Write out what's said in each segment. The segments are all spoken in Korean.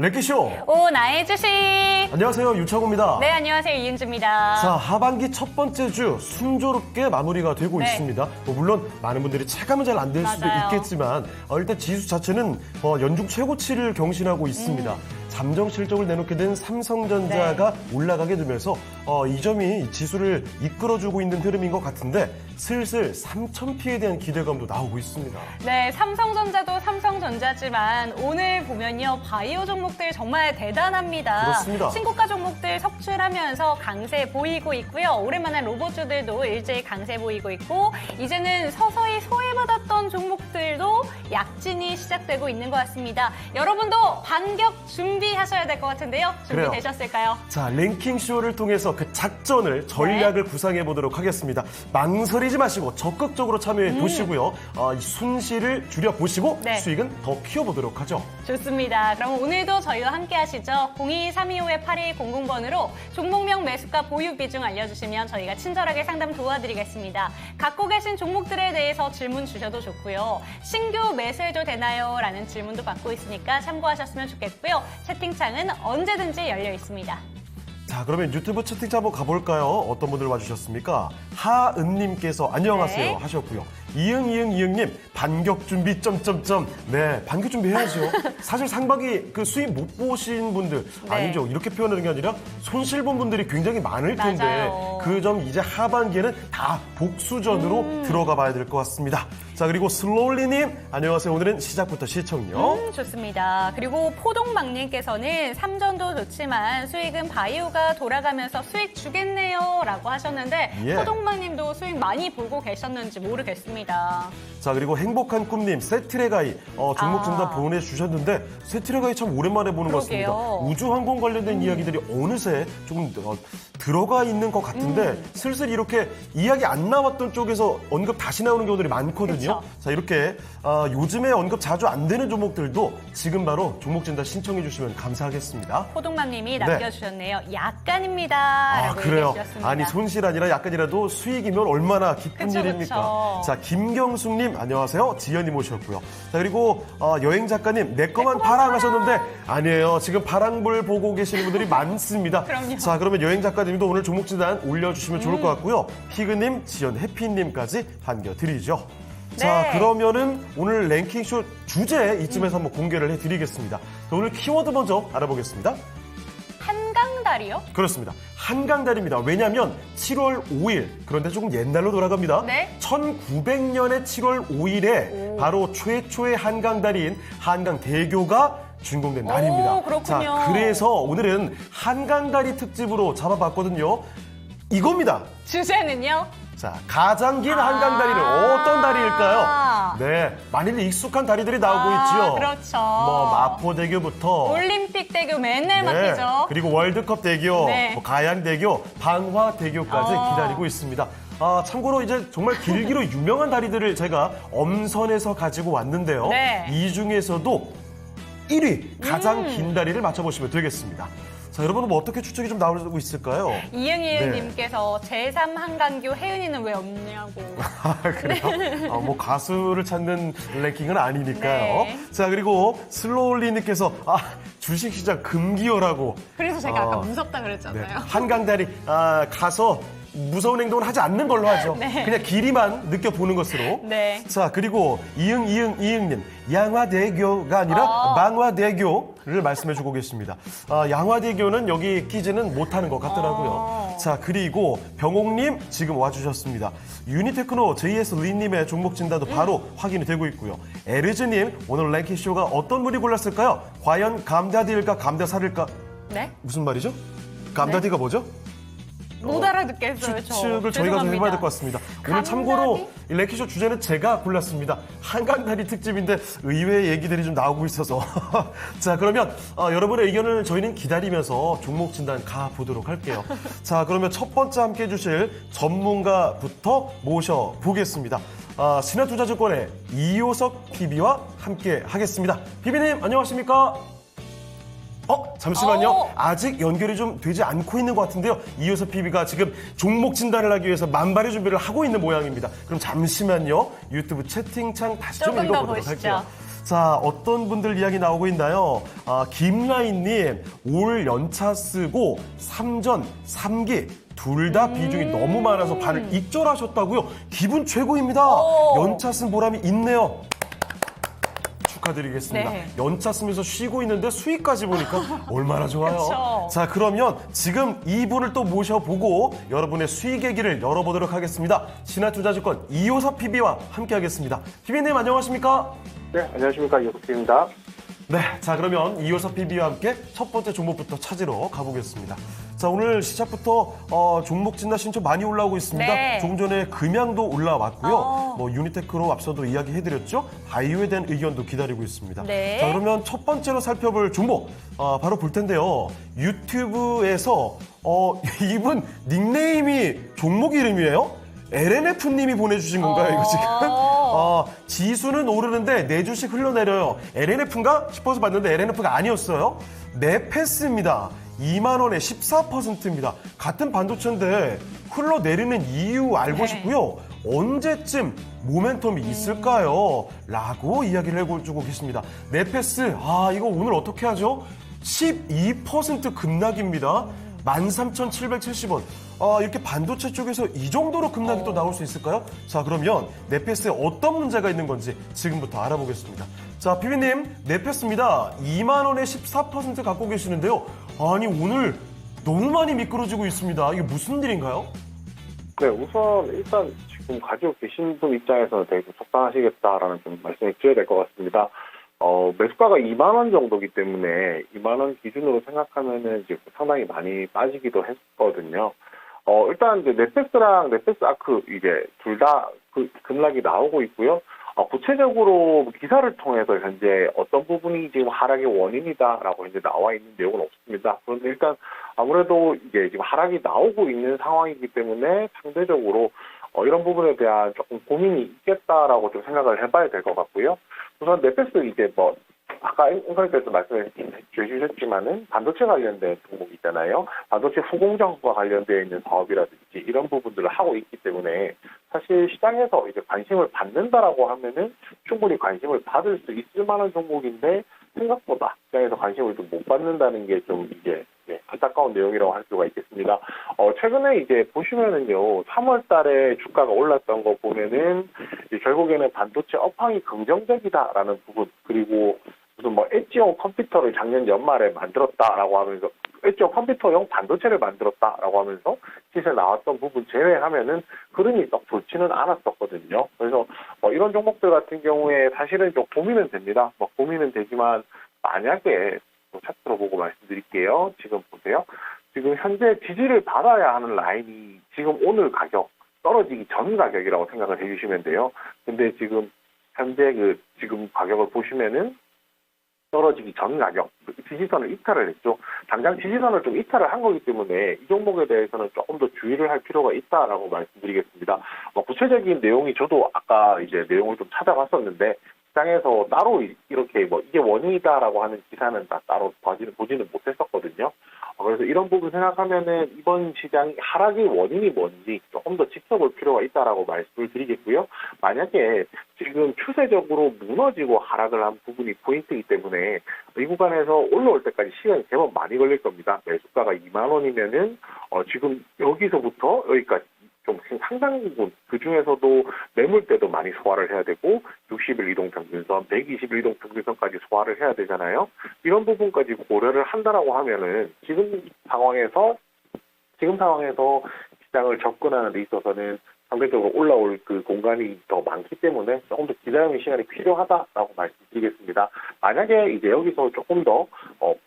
랭키쇼! 오, 나의 주식! 안녕하세요, 유창호입니다. 네, 안녕하세요, 이은주입니다. 자, 하반기 첫 번째 주 순조롭게 마무리가 되고 네. 있습니다. 물론 많은 분들이 체감은 잘 안 될 수도 맞아요. 있겠지만 일단 지수 자체는 연중 최고치를 경신하고 있습니다. 잠정 실적을 내놓게 된 삼성전자가 올라가게 되면서 이 점이 지수를 이끌어주고 있는 흐름인 것 같은데 슬슬 3,000P에 대한 기대감도 나오고 있습니다. 네, 삼성전자도 삼성전자지만 오늘 보면요, 바이오 종목들 정말 대단합니다. 그렇습니다. 신고가 종목들 석출하면서 강세 보이고 있고요. 오랜만에 로봇주들도 일제히 강세 보이고 있고 이제는 서서히 소외받았던 종목들도 약진이 시작되고 있는 것 같습니다. 여러분도 반격 준비하셔야 될 것 같은데요. 준비되셨을까요? 자, 랭킹쇼를 통해서 그 작전을, 전략을 구상해 보도록 하겠습니다. 망설이지 마시고 적극적으로 참여해 보시고요. 이 손실을 줄여보시고 네. 수익은 더 키워보도록 하죠. 좋습니다. 그럼 오늘도 저희와 함께 하시죠. 02325-8200번으로 종목명 매수가 보유 비중 알려주시면 저희가 친절하게 상담 도와드리겠습니다. 갖고 계신 종목들에 대해서 질문 주셔도 좋고요. 신규 매수해도 되나요? 라는 질문도 받고 있으니까 참고하셨으면 좋겠고요. 채팅창은 언제든지 열려 있습니다. 자, 그러면 유튜브 채팅창 한번 가볼까요? 어떤 분들 와주셨습니까? 하은님께서 안녕하세요 네. 하셨고요. 이응님 반격 준비 점점점. 네, 반격 준비해야죠. 사실 상반기 그 수익 못 보신 분들 네. 아니죠. 이렇게 표현하는 게 아니라 손실 본 분들이 굉장히 많을 텐데 맞아요. 그 점 이제 하반기에는 다 복수전으로 들어가 봐야 될 것 같습니다. 자, 그리고 슬로울리님 안녕하세요. 오늘은 시작부터 시청요. 좋습니다. 그리고 포동막님께서는 삼전도 좋지만 수익은 바이오가 돌아가면서 수익 주겠네요 라고 하셨는데 예. 포동막님도 수익 많이 보고 계셨는지 모르겠습니다. 자, 그리고 행복한 꿈님 세트레가이 종목 진단 아. 보내주셨는데 세트레가이 참 오랜만에 보는 것 같습니다. 그러게요. 우주항공 관련된 이야기들이 어느새 조금 들어가 있는 것 같은데 슬슬 이렇게 이야기 안 나왔던 쪽에서 언급 다시 나오는 경우들이 많거든요. 그쵸. 자, 이렇게 요즘에 언급 자주 안 되는 종목들도 지금 바로 종목 진단 신청해 주시면 감사하겠습니다. 포동맘님이 네. 남겨주셨네요. 약간입니다. 라고 그래요. 얘기해 주셨습니다. 아니, 손실 아니라 약간이라도 수익이면 얼마나 기쁜 그쵸, 일입니까? 그쵸. 자, 김경숙님, 안녕하세요. 지연님 오셨고요. 자, 그리고 여행 작가님, 내 거만 파랑 하셨는데, 아니에요. 지금 파랑불 보고 계시는 분들이 많습니다. 그럼요. 자, 그러면 여행 작가님도 오늘 종목 진단 올려주시면 좋을 것 같고요. 피그님, 지연 해피님까지 반겨드리죠. 자, 네. 그러면은 오늘 랭킹쇼 주제 이쯤에서 한번 공개를 해드리겠습니다. 자, 오늘 키워드 먼저 알아보겠습니다. 한강다리요? 그렇습니다. 한강다리입니다. 왜냐하면 7월 5일, 그런데 조금 옛날로 돌아갑니다. 네. 1900년의 7월 5일에 바로 최초의 한강다리인 한강대교가 준공된 날입니다. 그렇군요. 자, 그래서 오늘은 한강다리 특집으로 잡아봤거든요. 이겁니다. 주제는요? 자, 가장 긴 한강다리는 어떤 다리일까요? 네, 많이 익숙한 다리들이 나오고 있지요. 그렇죠. 마포대교부터 올림픽대교 맨날 네, 막히죠. 그리고 월드컵대교, 네. 가양대교, 방화대교까지 기다리고 있습니다. 참고로 이제 정말 길기로 유명한 다리들을 제가 엄선해서 가지고 왔는데요. 네. 이 중에서도 1위, 가장 긴 다리를 맞춰보시면 되겠습니다. 자, 여러분은 뭐 어떻게 추측이 좀 나오고 있을까요? 이응이응님께서 제3한강교 혜은이는 왜 없냐고. 그래요? 뭐 가수를 찾는 랭킹은 아니니까요. 네. 자, 그리고 슬로울리님께서 주식시장 금기어라고. 그래서 제가 아까 무섭다 네, 그랬잖아요. 한강다리 가서 무서운 행동을 하지 않는 걸로 하죠. 네. 그냥 길이만 느껴보는 것으로. 네. 자, 그리고 이응님 양화대교가 아니라 망화대교를 말씀해주고 계십니다. 양화대교는 여기 끼지는 못하는 것 같더라고요. 자, 그리고 병옥님 지금 와주셨습니다. 유니테크노 JS리님의 종목 진단도 바로 확인이 되고 있고요. 에르즈님 오늘 랭킹쇼가 어떤 분이 골랐을까요? 과연 감다디일까 감다살일까? 네? 무슨 말이죠? 감다디가 뭐죠? 못 알아듣겠어요, 저. 추측을 저희가 좀 해봐야 될 것 같습니다. 오늘 참고로 이 랭킹쇼 주제는 제가 골랐습니다. 한강다리 특집인데 의외의 얘기들이 좀 나오고 있어서. 자, 그러면 여러분의 의견을 저희는 기다리면서 종목 진단 가보도록 할게요. 자, 그러면 첫 번째 함께 해주실 전문가부터 모셔보겠습니다. 신한투자증권의 이효석 PB와 함께 하겠습니다. PB님, 안녕하십니까? 잠시만요. 아직 연결이 좀 되지 않고 있는 것 같은데요. 이효석 PB가 지금 종목 진단을 하기 위해서 만발의 준비를 하고 있는 모양입니다. 그럼 잠시만요. 유튜브 채팅창 다시 좀 조금 더 읽어보도록 보시죠. 할게요. 자, 어떤 분들 이야기 나오고 있나요? 김라인님, 올 연차 쓰고 3전 3기 둘 다 비중이 너무 많아서 반을 익절하셨다고요? 기분 최고입니다. 연차 쓴 보람이 있네요. 축하드리겠습니다. 네. 연차 쓰면서 쉬고 있는데 수익까지 보니까 얼마나 좋아요. 그쵸. 자, 그러면 지금 이분을 또 모셔보고 여러분의 수익의 길을 열어보도록 하겠습니다. 신한투자증권 이효섭 PB와 함께하겠습니다. PB님 안녕하십니까? 네, 안녕하십니까. 이호섭입니다. 네, 자 그러면 이효섭 PB와 함께 첫 번째 종목부터 찾으러 가보겠습니다. 자, 오늘 시작부터 종목 진단 신청 많이 올라오고 있습니다. 네. 조금 전에 금양도 올라왔고요. 뭐 유니테크로 앞서도 이야기해드렸죠. 바이오에 대한 의견도 기다리고 있습니다. 네. 자, 그러면 첫 번째로 살펴볼 종목 바로 볼 텐데요. 유튜브에서 이분 닉네임이 종목 이름이에요? LNF님이 보내주신 건가요, 이거 지금? 지수는 오르는데 내 주식 흘러내려요. LNF인가 싶어서 봤는데 LNF가 아니었어요. 네패스입니다. 2만 원에 14%입니다. 같은 반도체인데 흘러내리는 이유 알고 네. 싶고요. 언제쯤 모멘텀이 있을까요? 라고 이야기를 해주고 계십니다. 네패스, 이거 오늘 어떻게 하죠? 12% 급락입니다. 13,770원. 이렇게 반도체 쪽에서 이 정도로 급락이 또 나올 수 있을까요? 자, 그러면 네패스에 어떤 문제가 있는 건지 지금부터 알아보겠습니다. 자, 피비님, 네패스입니다. 2만 원에 14% 갖고 계시는데요. 아니, 오늘 너무 많이 미끄러지고 있습니다. 이게 무슨 일인가요? 네, 우선 일단 지금 가지고 계신 분 입장에서는 되게 속상하시겠다라는 좀 말씀을 드려야 될 것 같습니다. 매수가가 2만 원 정도기 때문에 2만 원 기준으로 생각하면은 이제 상당히 많이 빠지기도 했거든요. 일단 이제 넷패스랑 넷패스 아크 이제 둘 다 그 급락이 나오고 있고요. 구체적으로 기사를 통해서 현재 어떤 부분이 지금 하락의 원인이다라고 이제 나와 있는 내용은 없습니다. 그런데 일단 아무래도 이게 지금 하락이 나오고 있는 상황이기 때문에 상대적으로 이런 부분에 대한 조금 고민이 있겠다라고 좀 생각을 해봐야 될 것 같고요. 우선 넷패스 이제 뭐 아까 앵커님께서 말씀해 주셨지만은 반도체 관련된 종목이 있잖아요. 반도체 후공정과 관련되어 있는 사업이라든지 이런 부분들을 하고 있기 때문에 사실 시장에서 이제 관심을 받는다라고 하면은 충분히 관심을 받을 수 있을 만한 종목인데 생각보다 시장에서 관심을 좀 못 받는다는 게 좀 이제 안타까운 내용이라고 할 수가 있겠습니다. 최근에 이제 보시면은요, 3월 달에 주가가 올랐던 거 보면은 결국에는 반도체 업황이 긍정적이다라는 부분, 그리고 무슨 뭐 엣지용 컴퓨터를 작년 연말에 만들었다라고 하면서 엣지용 컴퓨터용 반도체를 만들었다라고 하면서 시세에 나왔던 부분 제외하면은 흐름이 썩 좋지는 않았었거든요. 그래서 이런 종목들 같은 경우에 사실은 좀 고민은 됩니다. 고민은 되지만 만약에 차트로 보고 말씀드릴게요. 지금 보세요. 지금 현재 지지를 받아야 하는 라인이 지금 오늘 가격, 떨어지기 전 가격이라고 생각을 해주시면 돼요. 근데 지금 현재 지금 가격을 보시면은 떨어지기 전 가격, 지지선을 이탈을 했죠. 당장 지지선을 좀 이탈을 한 거기 때문에 이 종목에 대해서는 조금 더 주의를 할 필요가 있다라고 말씀드리겠습니다. 구체적인 내용이 저도 아까 이제 내용을 좀 찾아봤었는데 시장에서 따로 이렇게 이게 원인이다라고 하는 기사는 따로 보지는 못했었거든요. 그래서 이런 부분 생각하면은 이번 시장 하락의 원인이 뭔지 조금 더 지켜볼 필요가 있다라고 말씀을 드리겠고요. 만약에 지금 추세적으로 무너지고 하락을 한 부분이 포인트이기 때문에 이 구간에서 올라올 때까지 시간이 제법 많이 걸릴 겁니다. 매수가가 2만 원이면은 지금 여기서부터 여기까지 좀 상당 부분, 그 중에서도 매물대도 많이 소화를 해야 되고 60일 이동평균선, 120일 이동평균선까지 소화를 해야 되잖아요. 이런 부분까지 고려를 한다라고 하면은 지금 상황에서 시장을 접근하는 데 있어서는 상대적으로 올라올 그 공간이 더 많기 때문에 조금 더 기다림의 시간이 필요하다라고 말씀드리겠습니다. 만약에 이제 여기서 조금 더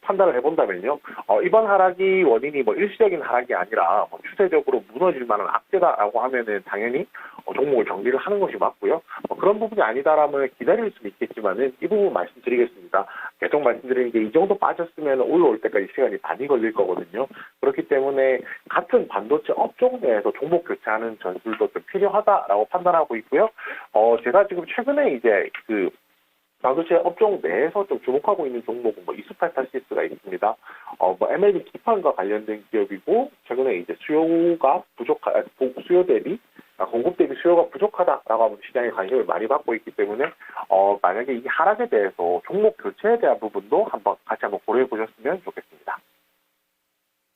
판단을 해본다면요, 이번 하락이 원인이 일시적인 하락이 아니라 추세적으로 무너질 만한 악재다라고 하면은 당연히 종목을 정리를 하는 것이 맞고요. 그런 부분이 아니다라면 기다릴 수는 있겠지만은 이 부분 말씀드리겠습니다. 계속 말씀드리는 게 이 정도 빠졌으면 올라올 때까지 시간이 많이 걸릴 거거든요. 그렇기 때문에 같은 반도체 업종 내에서 종목 교체하는 전술도 좀 필요하다라고 판단하고 있고요. 제가 지금 최근에 이제 반도체 업종 내에서 좀 주목하고 있는 종목은 이스팔타시스가 있습니다. MLB 기판과 관련된 기업이고 최근에 이제 수요 대비 공급 대비 수요가 부족하다라고 하면 시장에 관심을 많이 받고 있기 때문에 만약에 이 하락에 대해서 종목 교체에 대한 부분도 같이 한번 고려해 보셨으면 좋겠습니다.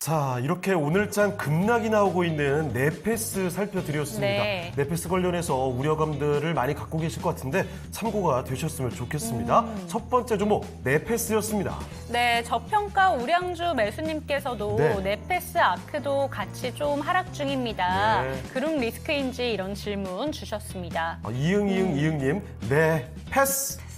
자, 이렇게 오늘장 급락이 나오고 있는 네페스 살펴드렸습니다. 네. 네페스 관련해서 우려감들을 많이 갖고 계실 것 같은데 참고가 되셨으면 좋겠습니다. 첫 번째 종목 네페스였습니다. 네, 저평가 우량주 매수님께서도 네. 네페스 아크도 같이 좀 하락 중입니다. 네. 그룹 리스크인지 이런 질문 주셨습니다. 이응님, 네페스.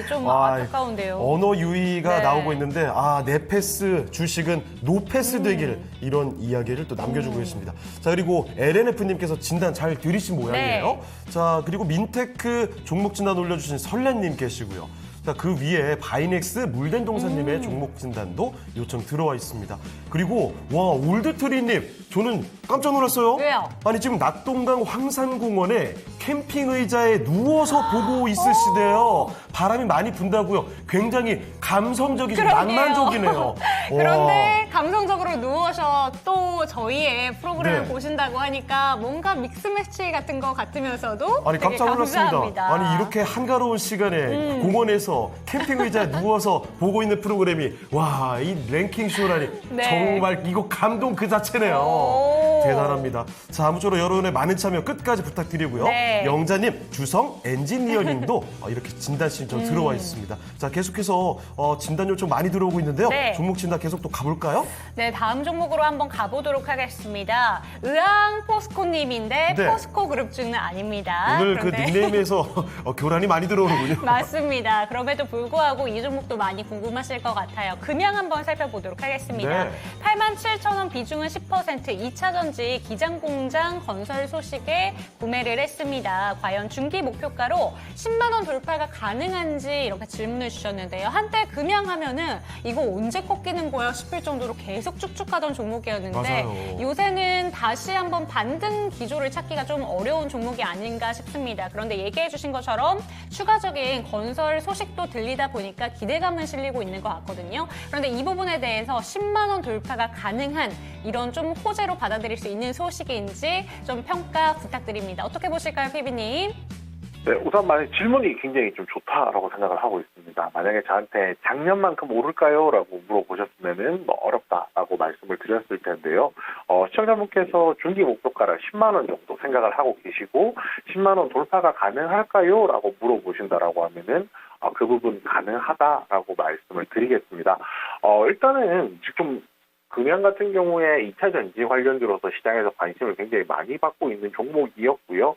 좀 아, 안타까운데요. 언어 유의가 네. 나오고 있는데 네페스 주식은 노페스 되길 이런 이야기를 또 남겨주고 있습니다. 자, 그리고 LNF님께서 진단 잘 들으신 모양이에요. 네. 자, 그리고 민테크 종목 진단 올려주신 설레님 계시고요. 자, 그 위에 바이넥스 물된동사님의 종목 진단도 요청 들어와 있습니다. 그리고 올드트리님, 저는 깜짝 놀랐어요. 왜요? 아니, 지금 낙동강 황산공원에 캠핑 의자에 누워서 보고 있으시대요. 바람이 많이 분다고요. 굉장히 감성적이고 그러게요. 낭만적이네요. 그런데 감성적으로 누워서 또 저희의 프로그램을 네. 보신다고 하니까 뭔가 믹스매치 같은 거 같으면서도 아니, 되게 깜짝 놀랐습니다. 감사합니다. 아니, 이렇게 한가로운 시간에 공원에서 캠핑 의자에 누워서 보고 있는 프로그램이 이 랭킹 쇼라니 네. 정말 이거 감동 그 자체네요. 오. 대단합니다. 자, 아무쪼록 여러분의 많은 참여 끝까지 부탁드리고요. 네. 영자님, 주성 엔지니어님도 이렇게 진단 신청 들어와 있습니다. 자, 계속해서 진단 요청 많이 들어오고 있는데요. 네. 종목 진단 계속 또 가볼까요? 네, 다음 종목으로 한번 가보도록 하겠습니다. 의왕 포스코님인데 네. 포스코 그룹주는 아닙니다. 오늘 그 그런데 닉네임에서 교란이 많이 들어오는군요. 맞습니다. 그럼에도 불구하고 이 종목도 많이 궁금하실 것 같아요. 금양 한번 살펴보도록 하겠습니다. 네. 87,000원 비중은 10%, 2차전지 기장공장 건설 소식에 구매를 했습니다. 과연 중기 목표가로 10만 원 돌파가 가능한지 이렇게 질문을 주셨는데요. 한때 금양하면은 이거 언제 꺾이는 거야 싶을 정도로 계속 쭉쭉 하던 종목이었는데 맞아요. 요새는 다시 한번 반등 기조를 찾기가 좀 어려운 종목이 아닌가 싶습니다. 그런데 얘기해 주신 것처럼 추가적인 건설 소식도 들리다 보니까 기대감은 실리고 있는 것 같거든요. 그런데 이 부분에 대해서 10만 원 돌파가 가능한 이런 좀 호재로 받아들일 수 있는 소식인지 좀 평가 부탁드립니다. 어떻게 보실까요, 피비님? 네, 우선 만약 질문이 굉장히 좀 좋다라고 생각을 하고 있습니다. 만약에 저한테 작년만큼 오를까요? 라고 물어보셨으면은 어렵다라고 말씀을 드렸을 텐데요. 시청자분께서 중기 목표가를 10만 원 정도 생각을 하고 계시고 10만 원 돌파가 가능할까요? 라고 물어보신다라고 하면은 그 부분 가능하다라고 말씀을 드리겠습니다. 일단은 지금 금양 같은 경우에 2차 전지 관련주로서 시장에서 관심을 굉장히 많이 받고 있는 종목이었고요.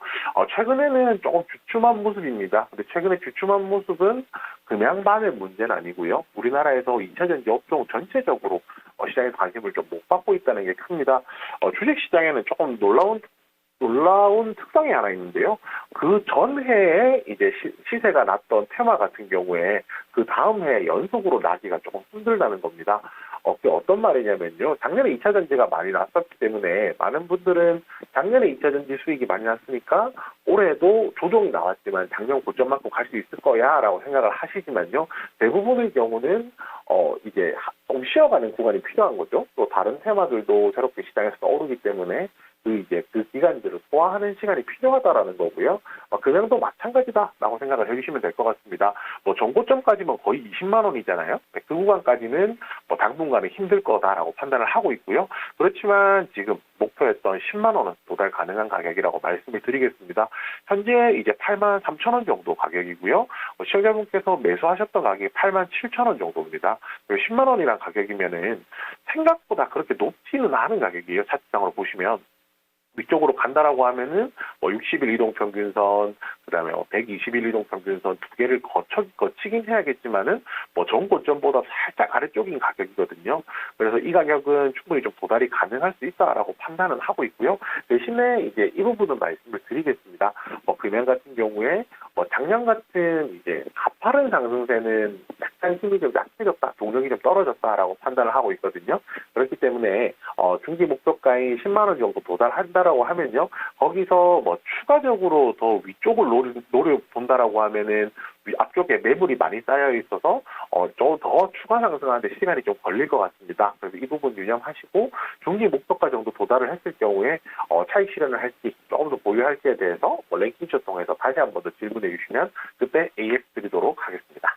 최근에는 조금 주춤한 모습입니다. 근데 최근에 주춤한 모습은 금양만의 문제는 아니고요. 우리나라에서 2차 전지 업종 전체적으로 시장에서 관심을 좀 못 받고 있다는 게 큽니다. 주식 시장에는 조금 놀라운 특성이 하나 있는데요. 그 전해에 이제 시세가 났던 테마 같은 경우에 그 다음 해에 연속으로 나기가 조금 힘들다는 겁니다. 그게 어떤 말이냐면요. 작년에 2차 전지가 많이 났었기 때문에 많은 분들은 작년에 2차 전지 수익이 많이 났으니까 올해도 조정이 나왔지만 작년 고점만큼 갈 수 있을 거야 라고 생각을 하시지만요. 대부분의 경우는 이제 좀 쉬어가는 구간이 필요한 거죠. 또 다른 테마들도 새롭게 시장에서 떠오르기 때문에 그 기간들을 소화하는 시간이 필요하다라는 거고요. 금양도 마찬가지다라고 생각을 해주시면 될 것 같습니다. 전고점까지면 거의 20만 원이잖아요. 그 구간까지는 당분간은 힘들 거다라고 판단을 하고 있고요. 그렇지만 지금 목표했던 10만 원은 도달 가능한 가격이라고 말씀을 드리겠습니다. 현재 이제 8만 3천 원 정도 가격이고요. 시청자분께서 매수하셨던 가격이 8만 7천 원 정도입니다. 10만 원이란 가격이면은 생각보다 그렇게 높지는 않은 가격이에요. 차트상으로 보시면. 위쪽으로 간다라고 하면은 60일 이동 평균선, 그다음에 120일 이동 평균선 두 개를 거치긴 해야겠지만은 전고점보다 살짝 아래쪽인 가격이거든요. 그래서 이 가격은 충분히 좀 도달이 가능할 수 있다라고 판단은 하고 있고요. 대신에 이제 이 부분은 말씀을 드리겠습니다. 금양 같은 경우에 작년 같은 이제 가파른 상승세는 약간 힘이 좀 약해졌다, 동력이 좀 떨어졌다라고 판단을 하고 있거든요. 그렇기 때문에 중기 목표가인 10만 원 정도 도달한다라고 하면요. 거기서 뭐 추가적으로 더 위쪽을 노려본다라고 하면은 앞쪽에 매물이 많이 쌓여 있어서 좀 더 추가 상승하는데 시간이 좀 걸릴 것 같습니다. 그래서 이 부분 유념하시고 중기 목표가 정도 도달을 했을 경우에 차익 실현을 할지 조금 더 보유할지에 대해서 랭킹쇼 통해서 다시 한 번 더 질문해 주시면 그때 AS 드리도록 하겠습니다.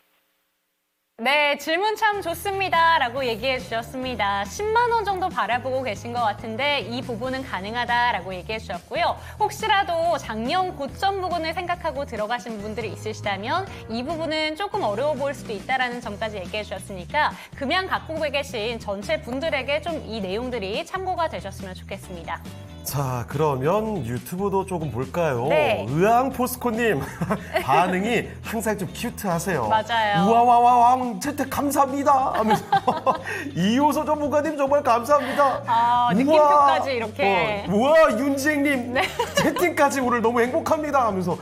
네, 질문 참 좋습니다. 라고 얘기해 주셨습니다. 10만 원 정도 바라보고 계신 것 같은데 이 부분은 가능하다라고 얘기해 주셨고요. 혹시라도 작년 고점 부분을 생각하고 들어가신 분들이 있으시다면 이 부분은 조금 어려워 보일 수도 있다라는 점까지 얘기해 주셨으니까 금양 갖고 계신 전체 분들에게 좀 이 내용들이 참고가 되셨으면 좋겠습니다. 자, 그러면 유튜브도 조금 볼까요? 네. 의왕포스코님 반응이 항상 좀 큐트하세요. 맞아요. 우와와와왕 채택 감사합니다 하면서 이호서 전문가님 정말 감사합니다. 느낌표까지 이렇게. 우와 윤지행님 채팅까지 오늘 너무 행복합니다 하면서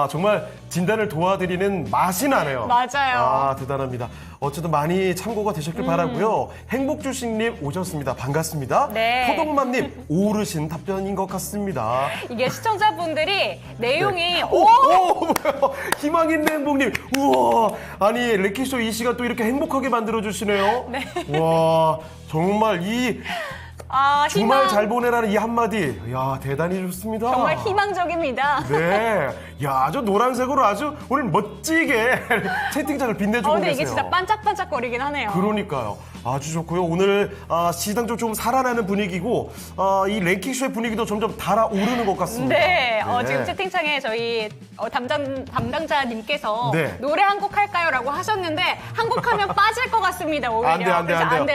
정말 진단을 도와드리는 맛이 나네요. 맞아요. 대단합니다. 어쨌든 많이 참고가 되셨길 바라고요. 행복주식님 오셨습니다. 반갑습니다. 네. 포동맘님 오르신 답변인 것 같습니다. 이게 시청자분들이 내용이 네. 뭐야. 희망 있는 행복님. 우와. 아니 랭킹쇼 이 시간 또 이렇게 행복하게 만들어주시네요. 네. 와 정말 이 주말 희망. 잘 보내라는 이 한마디. 야 대단히 좋습니다. 정말 희망적입니다. 네. 야, 저 노란색으로 아주 오늘 멋지게 채팅창을 빛내주고 근데 계세요. 이게 진짜 반짝반짝거리긴 하네요. 그러니까요. 아주 좋고요. 오늘 시장도 좀 살아나는 분위기고 이 랭킹쇼의 분위기도 점점 달아오르는 것 같습니다. 네, 지금 채팅창에 저희 담당자님께서 네. 노래 한 곡 할까요?라고 하셨는데 한 곡 하면 빠질 것 같습니다. 오히려. 안 돼요. 안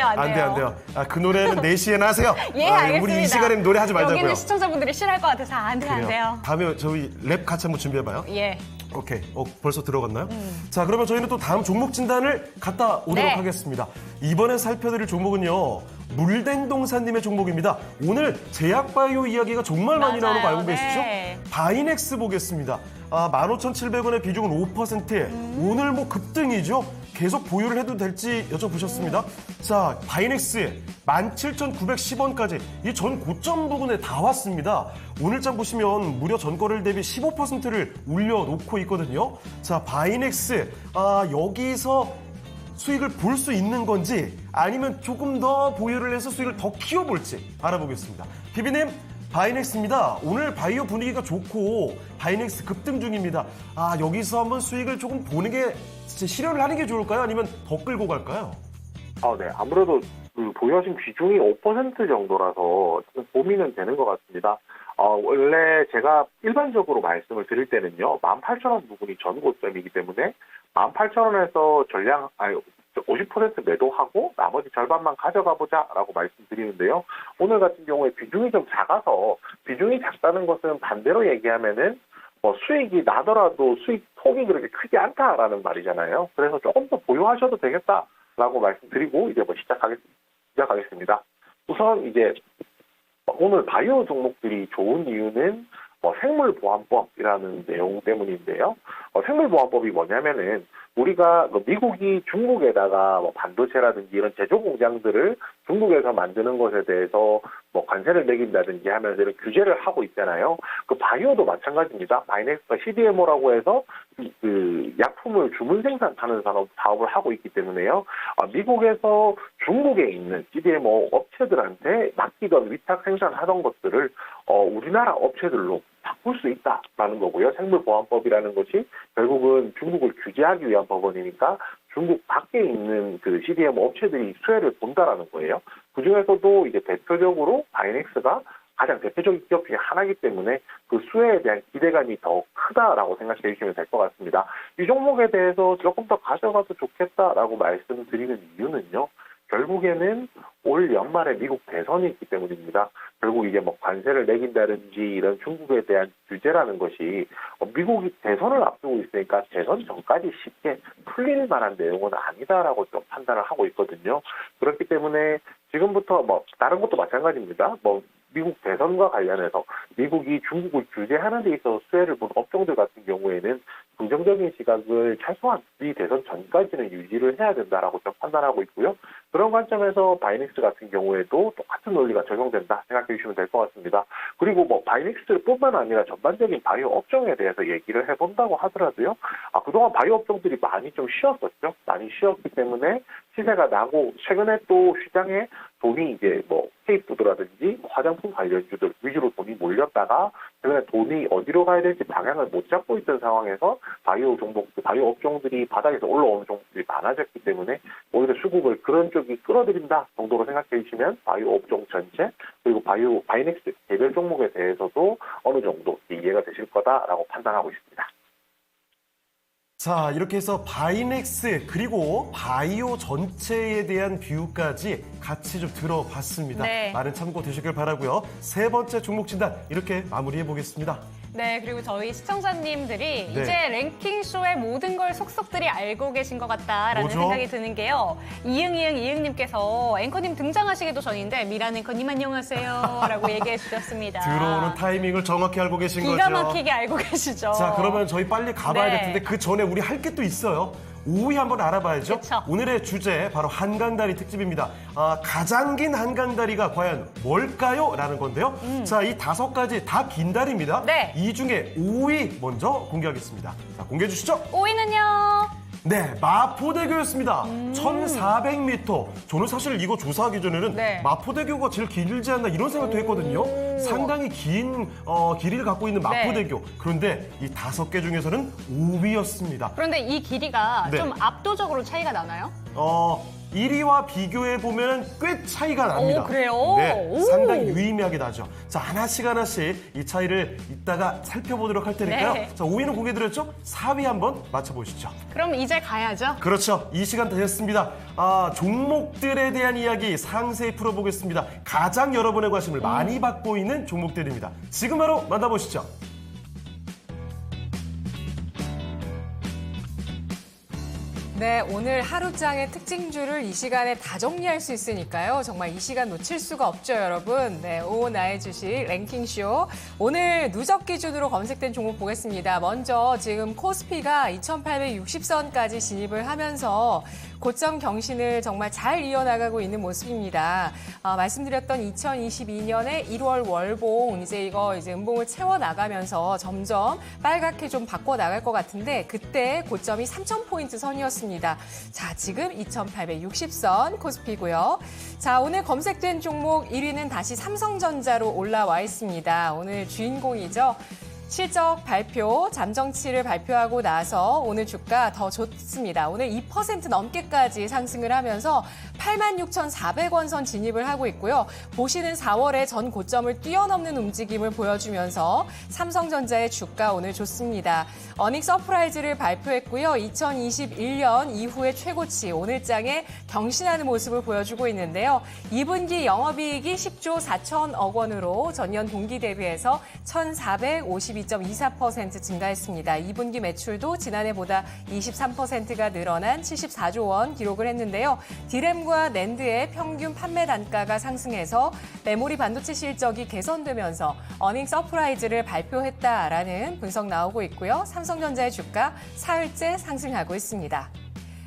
돼요. 그 노래는 4시에 나세요. 예, 알겠습니다. 우리 이 시간에는 노래 하지 말자고요. 여기는 시청자분들이 싫어할 것 같아서 안 돼요. 다음에 저희 랩 같이 한번 준비해봐요. 예. 오케이. 벌써 들어갔나요? 자, 그러면 저희는 또 다음 종목 진단을 갔다 오도록 네. 하겠습니다. 이번에 살펴드릴 종목은요. 물den동산님의 종목입니다. 오늘 제약바이오 이야기가 정말 많이 나오는 거 알고 맞아요. 계시죠? 네. 바이넥스 보겠습니다. 15,700원의 비중은 5%. 오늘 뭐 급등이죠? 계속 보유를 해도 될지 여쭤보셨습니다. 자, 바이넥스 17,910원까지 이 전 고점 부근에 다 왔습니다. 오늘장 보시면 무려 전거래일 대비 15%를 올려놓고 있거든요. 자, 바이넥스 여기서 수익을 볼 수 있는 건지 아니면 조금 더 보유를 해서 수익을 더 키워볼지 알아보겠습니다. 비비님, 바이넥스입니다. 오늘 바이오 분위기가 좋고 바이넥스 급등 중입니다. 여기서 한번 수익을 조금 보는 게 실현을 하는 게 좋을까요? 아니면 더 끌고 갈까요? 네. 아무래도 보유하신 비중이 5% 정도라서 고민은 되는 것 같습니다. 원래 제가 일반적으로 말씀을 드릴 때는요, 18,000원 부분이 전 고점이기 때문에 18,000원에서 50% 매도하고 나머지 절반만 가져가 보자라고 말씀드리는데요. 오늘 같은 경우에 비중이 좀 작아서 비중이 작다는 것은 반대로 얘기하면은 수익이 나더라도 수익 폭이 그렇게 크지 않다라는 말이잖아요. 그래서 조금 더 보유하셔도 되겠다라고 말씀드리고 이제 시작하겠습니다. 우선 이제 오늘 바이오 종목들이 좋은 이유는 생물보안법이라는 내용 때문인데요. 생물보안법이 뭐냐면은 우리가 미국이 중국에다가 반도체라든지 이런 제조 공장들을 중국에서 만드는 것에 대해서 관세를 매긴다든지 하면서 이런 규제를 하고 있잖아요. 그 바이오도 마찬가지입니다. 바이넥스가 CDMO라고 해서 그 약품을 주문 생산하는 사업을 하고 있기 때문에요. 미국에서 중국에 있는 CDMO 업체들한테 맡기던 위탁 생산하던 것들을 우리나라 업체들로 바꿀 수 있다라는 거고요. 생물보안법이라는 것이 결국은 중국을 규제하기 위한 법원이니까 중국 밖에 있는 그 CDMO 업체들이 수혜를 본다라는 거예요. 그 중에서도 이제 대표적으로 바이넥스가 가장 대표적인 기업 중에 하나이기 때문에 그 수혜에 대한 기대감이 더 크다라고 생각해 주시면 될 것 같습니다. 이 종목에 대해서 조금 더 가져가도 좋겠다라고 말씀드리는 이유는요. 결국에는 올 연말에 미국 대선이 있기 때문입니다. 결국 이제 관세를 매긴다든지 이런 중국에 대한 규제라는 것이 미국이 대선을 앞두고 있으니까 대선 전까지 쉽게 풀릴 만한 내용은 아니다라고 좀 판단을 하고 있거든요. 그렇기 때문에 지금부터 다른 것도 마찬가지입니다. 미국 대선과 관련해서 미국이 중국을 규제하는 데 있어서 수혜를 본 업종들 같은 경우에는 긍정적인 시각을 최소한 이 대선 전까지는 유지를 해야 된다라고 좀 판단하고 있고요. 그런 관점에서 바이닉스 같은 경우에도 똑같은 논리가 적용된다 생각해 주시면 될 것 같습니다. 그리고 뭐 바이닉스뿐만 아니라 전반적인 바이오 업종에 대해서 얘기를 해본다고 하더라도요. 그동안 바이오 업종들이 많이 좀 쉬었었죠. 많이 쉬었기 때문에 시세가 나고 최근에 또 시장에 돈이 이제 뭐 케이푸드라든지 화장품 관련주들 위주로 돈이 몰렸다가 최근에 돈이 어디로 가야 될지 방향을 못 잡고 있던 상황에서 바이오 업종들이 바닥에서 올라오는 종목들이 많아졌기 때문에 오히려 수급을 그런 쪽이 끌어들인다 정도로 생각해 주시면 바이오 업종 전체 그리고 바이넥스 개별 종목에 대해서도 어느 정도 이해가 되실 거다라고 판단하고 있습니다. 자, 이렇게 해서 바이넥스 그리고 바이오 전체에 대한 비유까지 같이 좀 들어봤습니다. 네. 많은 참고 되시길 바라고요. 세 번째 종목 진단 이렇게 마무리해 보겠습니다. 네, 그리고 저희 시청자님들이 네. 이제 랭킹쇼의 모든 걸 속속들이 알고 계신 것 같다라는 뭐죠? 생각이 드는 게요. 이응님께서 앵커님 등장하시기도 전인데 미란 앵커님 안녕하세요 라고 얘기해 주셨습니다. 들어오는 타이밍을 정확히 알고 계신 기가 거죠. 막히게 알고 계시죠. 자, 그러면 저희 빨리 가봐야 네. 될 텐데 그 전에 우리 할 게 또 있어요. 5위 한번 알아봐야죠. 그쵸. 오늘의 주제 바로 한강다리 특집입니다. 가장 긴 한강다리가 과연 뭘까요? 라는 건데요. 자, 이 5가지 다 긴 다리입니다. 네. 이 중에 5위 먼저 공개하겠습니다. 자, 공개해 주시죠. 5위는요. 네, 마포대교였습니다. 1,400m. 저는 사실 이거 조사하기 전에는 네. 마포대교가 제일 길지 않나 이런 생각도 했거든요. 상당히 긴 길이를 갖고 있는 마포대교. 그런데 이 5개 중에서는 5위였습니다. 그런데 이 길이가 네. 좀 압도적으로 차이가 나나요? 1위와 비교해 보면 꽤 차이가 납니다. 오, 그래요? 네, 오. 상당히 유의미하게 나죠. 자, 하나씩 이 차이를 이따가 살펴보도록 할 테니까요. 네. 자, 5위는 공개드렸죠? 4위 한번 맞춰보시죠. 그럼 이제 가야죠. 그렇죠. 이 시간 다 됐습니다. 종목들에 대한 이야기 상세히 풀어보겠습니다. 가장 여러분의 관심을 많이 받고 있는 종목들입니다. 지금 바로 만나보시죠. 네, 오늘 하루장의 특징주를 이 시간에 다 정리할 수 있으니까요. 정말 이 시간 놓칠 수가 없죠, 여러분. 네, 오나의 주식 랭킹쇼. 오늘 누적 기준으로 검색된 종목 보겠습니다. 먼저 지금 코스피가 2860선까지 진입을 하면서 고점 경신을 정말 잘 이어나가고 있는 모습입니다. 말씀드렸던 2022년에 1월 월봉, 이제 음봉을 채워나가면서 점점 빨갛게 좀 바꿔나갈 것 같은데 그때 고점이 3000포인트 선이었습니다. 자, 지금 2860선 코스피고요. 자, 오늘 검색된 종목 1위는 다시 삼성전자로 올라와 있습니다. 오늘 주인공이죠. 실적 발표, 잠정치를 발표하고 나서 오늘 주가 더 좋습니다. 오늘 2% 넘게까지 상승을 하면서 86,400원 선 진입을 하고 있고요. 보시는 4월에 전 고점을 뛰어넘는 움직임을 보여주면서 삼성전자의 주가 오늘 좋습니다. 어닝 서프라이즈를 발표했고요. 2021년 이후의 최고치 오늘장에 경신하는 모습을 보여주고 있는데요. 2분기 영업이익이 10조 4천억 원으로 전년 동기 대비해서 1,452.24% 증가했습니다. 2분기 매출도 지난해보다 23%가 늘어난 74조 원 기록을 했는데요. 디램과 낸드의 평균 판매 단가가 상승해서 메모리 반도체 실적이 개선되면서 어닝 서프라이즈를 발표했다라는 분석 나오고 있고요. 삼성전자의 주가 사흘째 상승하고 있습니다.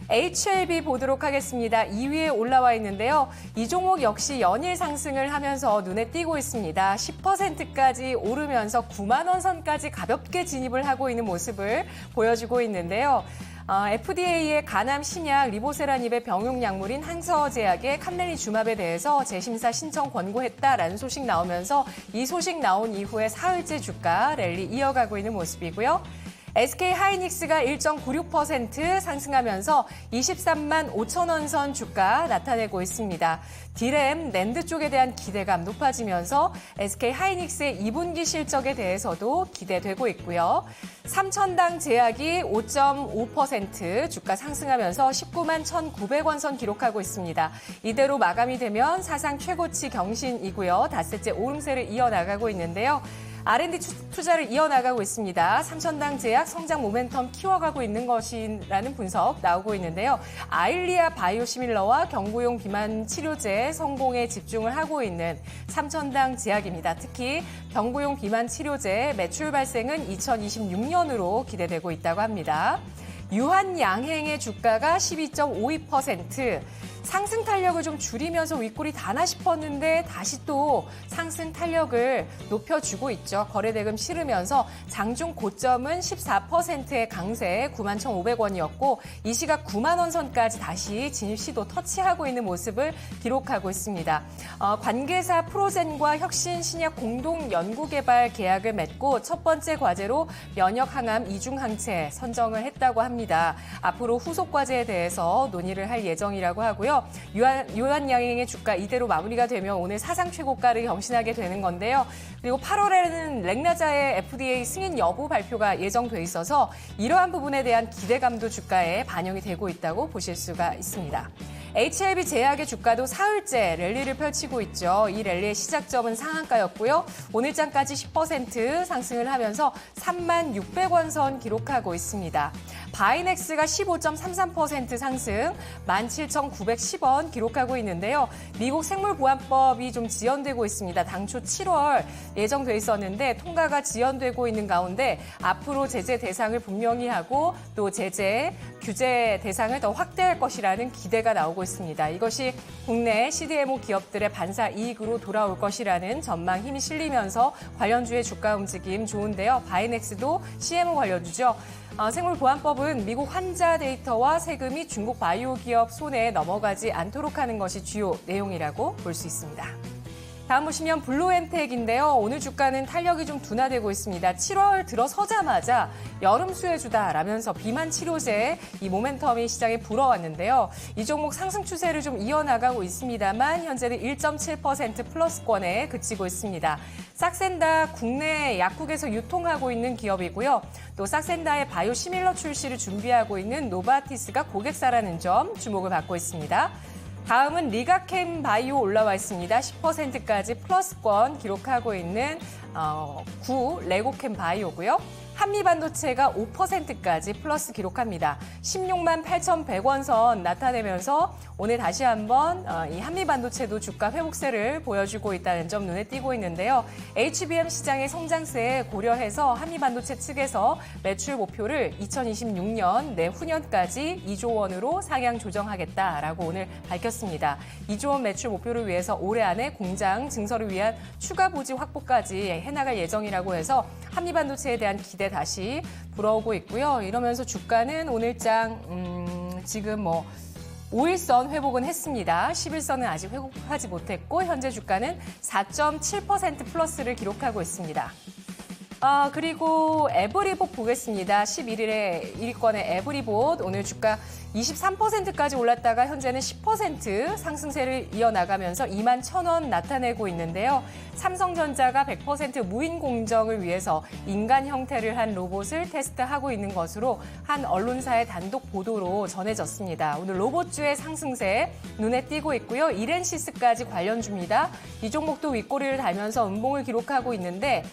HLB 보도록 하겠습니다. 2위에 올라와 있는데요. 이 종목 역시 연일 상승을 하면서 눈에 띄고 있습니다. 10%까지 오르면서 9만 원 선까지 가볍게 진입을 하고 있는 모습을 보여주고 있는데요. FDA의 간암 신약 리보세라닙의 병용 약물인 항서제약의 캄넬리 주맙에 대해서 재심사 신청 권고했다라는 소식 나오면서 이 소식 나온 이후에 사흘째 주가 랠리 이어가고 있는 모습이고요. SK 하이닉스가 1.96% 상승하면서 23만 5천 원 선 주가 나타내고 있습니다. 디램, 낸드 쪽에 대한 기대감 높아지면서 SK 하이닉스의 2분기 실적에 대해서도 기대되고 있고요. 삼천당 제약이 5.5% 주가 상승하면서 19만 1,900원 선 기록하고 있습니다. 이대로 마감이 되면 사상 최고치 경신이고요. 닷새째 오름세를 이어나가고 있는데요. R&D 투자를 이어나가고 있습니다. 삼천당 제약 성장 모멘텀 키워가고 있는 것이라는 분석 나오고 있는데요. 아일리아 바이오시밀러와 경구용 비만 치료제 성공에 집중을 하고 있는 삼천당 제약입니다. 특히 경구용 비만 치료제 매출 발생은 2026년으로 기대되고 있다고 합니다. 유한양행의 주가가 12.52%, 상승 탄력을 좀 줄이면서 윗골이 다나 싶었는데 다시 또 상승 탄력을 높여주고 있죠. 거래대금 실으면서 장중 고점은 14%의 강세 91,500원이었고 이 시각 9만 원 선까지 다시 진입 시도 터치하고 있는 모습을 기록하고 있습니다. 관계사 프로젠과 혁신 신약 공동 연구개발 계약을 맺고 첫 번째 과제로 면역항암 이중항체 선정을 했다고 합니다. 앞으로 후속 과제에 대해서 논의를 할 예정이라고 하고요. 유한양행의 주가 이대로 마무리가 되면 오늘 사상 최고가를 경신하게 되는 건데요. 그리고 8월에는 렉나자의 FDA 승인 여부 발표가 예정돼 있어서 이러한 부분에 대한 기대감도 주가에 반영이 되고 있다고 보실 수가 있습니다. HLB 제약의 주가도 사흘째 랠리를 펼치고 있죠. 이 랠리의 시작점은 상한가였고요. 오늘장까지 10% 상승을 하면서 36,600원 선 기록하고 있습니다. 바이넥스가 15.33% 상승, 17,910원 기록하고 있는데요. 미국 생물보안법이 좀 지연되고 있습니다. 당초 7월 예정돼 있었는데 통과가 지연되고 있는 가운데 앞으로 제재 대상을 분명히 하고 또 제재 규제 대상을 더 확대할 것이라는 기대가 나오고 있습니다. 이것이 국내 CDMO 기업들의 반사 이익으로 돌아올 것이라는 전망 힘이 실리면서 관련주의 주가 움직임 좋은데요. 바이넥스도 CMO 관련주죠. 생물보안법은 미국 환자 데이터와 세금이 중국 바이오 기업 손에 넘어가지 않도록 하는 것이 주요 내용이라고 볼 수 있습니다. 다음 보시면 블루엔텍인데요. 오늘 주가는 탄력이 좀 둔화되고 있습니다. 7월 들어서자마자 여름 수혜주다라면서 비만 치료제 이 모멘텀이 시장에 불어왔는데요. 이 종목 상승 추세를 좀 이어나가고 있습니다만 현재는 1.7% 플러스권에 그치고 있습니다. 싹센다 국내 약국에서 유통하고 있는 기업이고요. 또 싹센다의 바이오시밀러 출시를 준비하고 있는 노바티스가 고객사라는 점 주목을 받고 있습니다. 다음은 리가캠 바이오 올라와 있습니다. 10%까지 플러스권 기록하고 있는 구 레고캠 바이오고요. 한미반도체가 5%까지 플러스 기록합니다. 16만 8,100원 선 나타내면서 오늘 다시 한번 이 한미반도체도 주가 회복세를 보여주고 있다는 점 눈에 띄고 있는데요. HBM 시장의 성장세에 고려해서 한미반도체 측에서 매출 목표를 2026년 내후년까지 2조 원으로 상향 조정하겠다라고 오늘 밝혔습니다. 2조 원 매출 목표를 위해서 올해 안에 공장 증설을 위한 추가 부지 확보까지 해나갈 예정이라고 해서 한미반도체에 대한 기대 다시 불어오고 있고요. 이러면서 주가는 오늘장 지금 5일선 회복은 했습니다. 10일선은 아직 회복하지 못했고 현재 주가는 4.7% 플러스를 기록하고 있습니다. 그리고 에브리봇 보겠습니다. 11일에 1건의 에브리봇 오늘 주가 23%까지 올랐다가 현재는 10% 상승세를 이어나가면서 21,000원 나타내고 있는데요. 삼성전자가 100% 무인 공정을 위해서 인간 형태를 한 로봇을 테스트하고 있는 것으로 한 언론사의 단독 보도로 전해졌습니다. 오늘 로봇주의 상승세 눈에 띄고 있고요. 이렌시스까지 관련주입니다. 이 종목도 윗꼬리를 달면서 음봉을 기록하고 있는데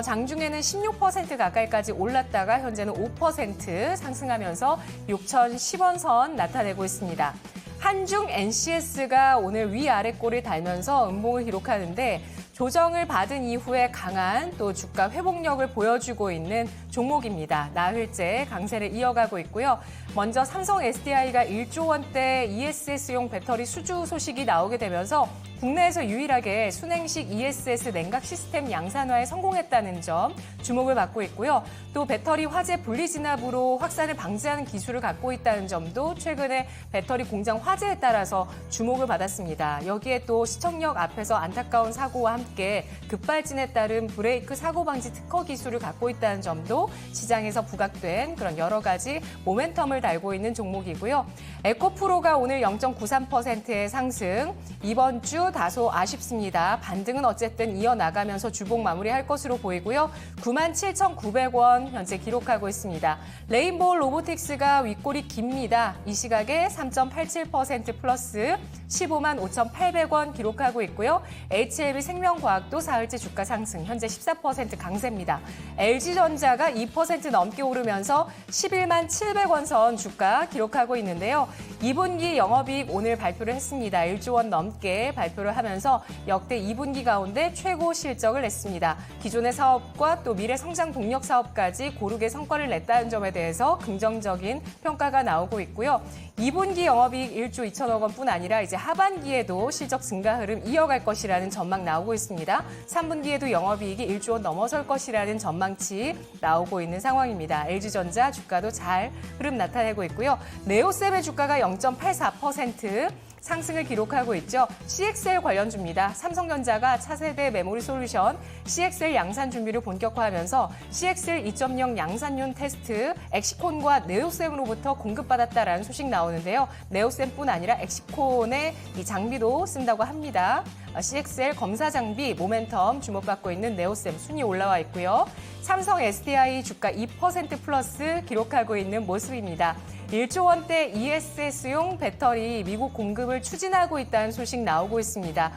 장중에는 16% 가까이까지 올랐다가 현재는 5% 상승하면서 6,010원 선 나타내고 있습니다. 한중 NCS가 오늘 위아래 꼴을 달면서 음봉을 기록하는데 조정을 받은 이후에 강한 또 주가 회복력을 보여주고 있는 종목입니다. 나흘째 강세를 이어가고 있고요. 먼저 삼성 SDI가 1조 원대 ESS용 배터리 수주 소식이 나오게 되면서 국내에서 유일하게 순행식 ESS 냉각 시스템 양산화에 성공했다는 점 주목을 받고 있고요. 또 배터리 화재 분리 진압으로 확산을 방지하는 기술을 갖고 있다는 점도 최근에 배터리 공장 화재에 따라서 주목을 받았습니다. 여기에 또 시청역 앞에서 안타까운 사고와 함께 급발진에 따른 브레이크 사고 방지 특허 기술을 갖고 있다는 점도 기술도 시장에서 부각된 그런 여러 가지 모멘텀을 달고 있는 종목이고요. 에코프로가 오늘 0.93%의 상승, 이번 주 다소 아쉽습니다. 반등은 어쨌든 이어나가면서 주봉 마무리할 것으로 보이고요. 97,900원 현재 기록하고 있습니다. 레인보우 로보틱스가 윗골이 깁니다. 이 시각에 3.87% 플러스 15만 5,800원 기록하고 있고요. HLB 생명과학도 사흘째 주가 상승, 현재 14% 강세입니다. LG전자가 2% 넘게 오르면서 11만 700원 선 주가 기록하고 있는데요. 2분기 영업이익 오늘 발표를 했습니다. 1조 원 넘게 발표를 하면서 역대 2분기 가운데 최고 실적을 냈습니다. 기존의 사업과 또 미래 성장 동력 사업까지 고르게 성과를 냈다는 점에 대해서 긍정적인 평가가 나오고 있고요. 2분기 영업이익 1조 2천억 원뿐 아니라 이제 하반기에도 실적 증가 흐름 이어갈 것이라는 전망 나오고 있습니다. 3분기에도 영업이익이 1조 원 넘어설 것이라는 전망치 나오고 있는 상황입니다. LG전자 주가도 잘 흐름 나타내고 있고요. 네오셈의 주가가 0.84% 상승을 기록하고 있죠. CXL 관련주입니다. 삼성전자가 차세대 메모리 솔루션 CXL 양산 준비를 본격화하면서 CXL 2.0 양산용 테스트 엑시콘과 네오셈으로부터 공급받았다라는 소식 나오는데요. 네오셈뿐 아니라 엑시콘의 이 장비도 쓴다고 합니다. CXL 검사 장비 모멘텀 주목받고 있는 네오셈 순위 올라와 있고요. 삼성 SDI 주가 2% 플러스 기록하고 있는 모습입니다. 1조 원대 ESS용 배터리 미국 공급을 추진하고 있다는 소식 나오고 있습니다.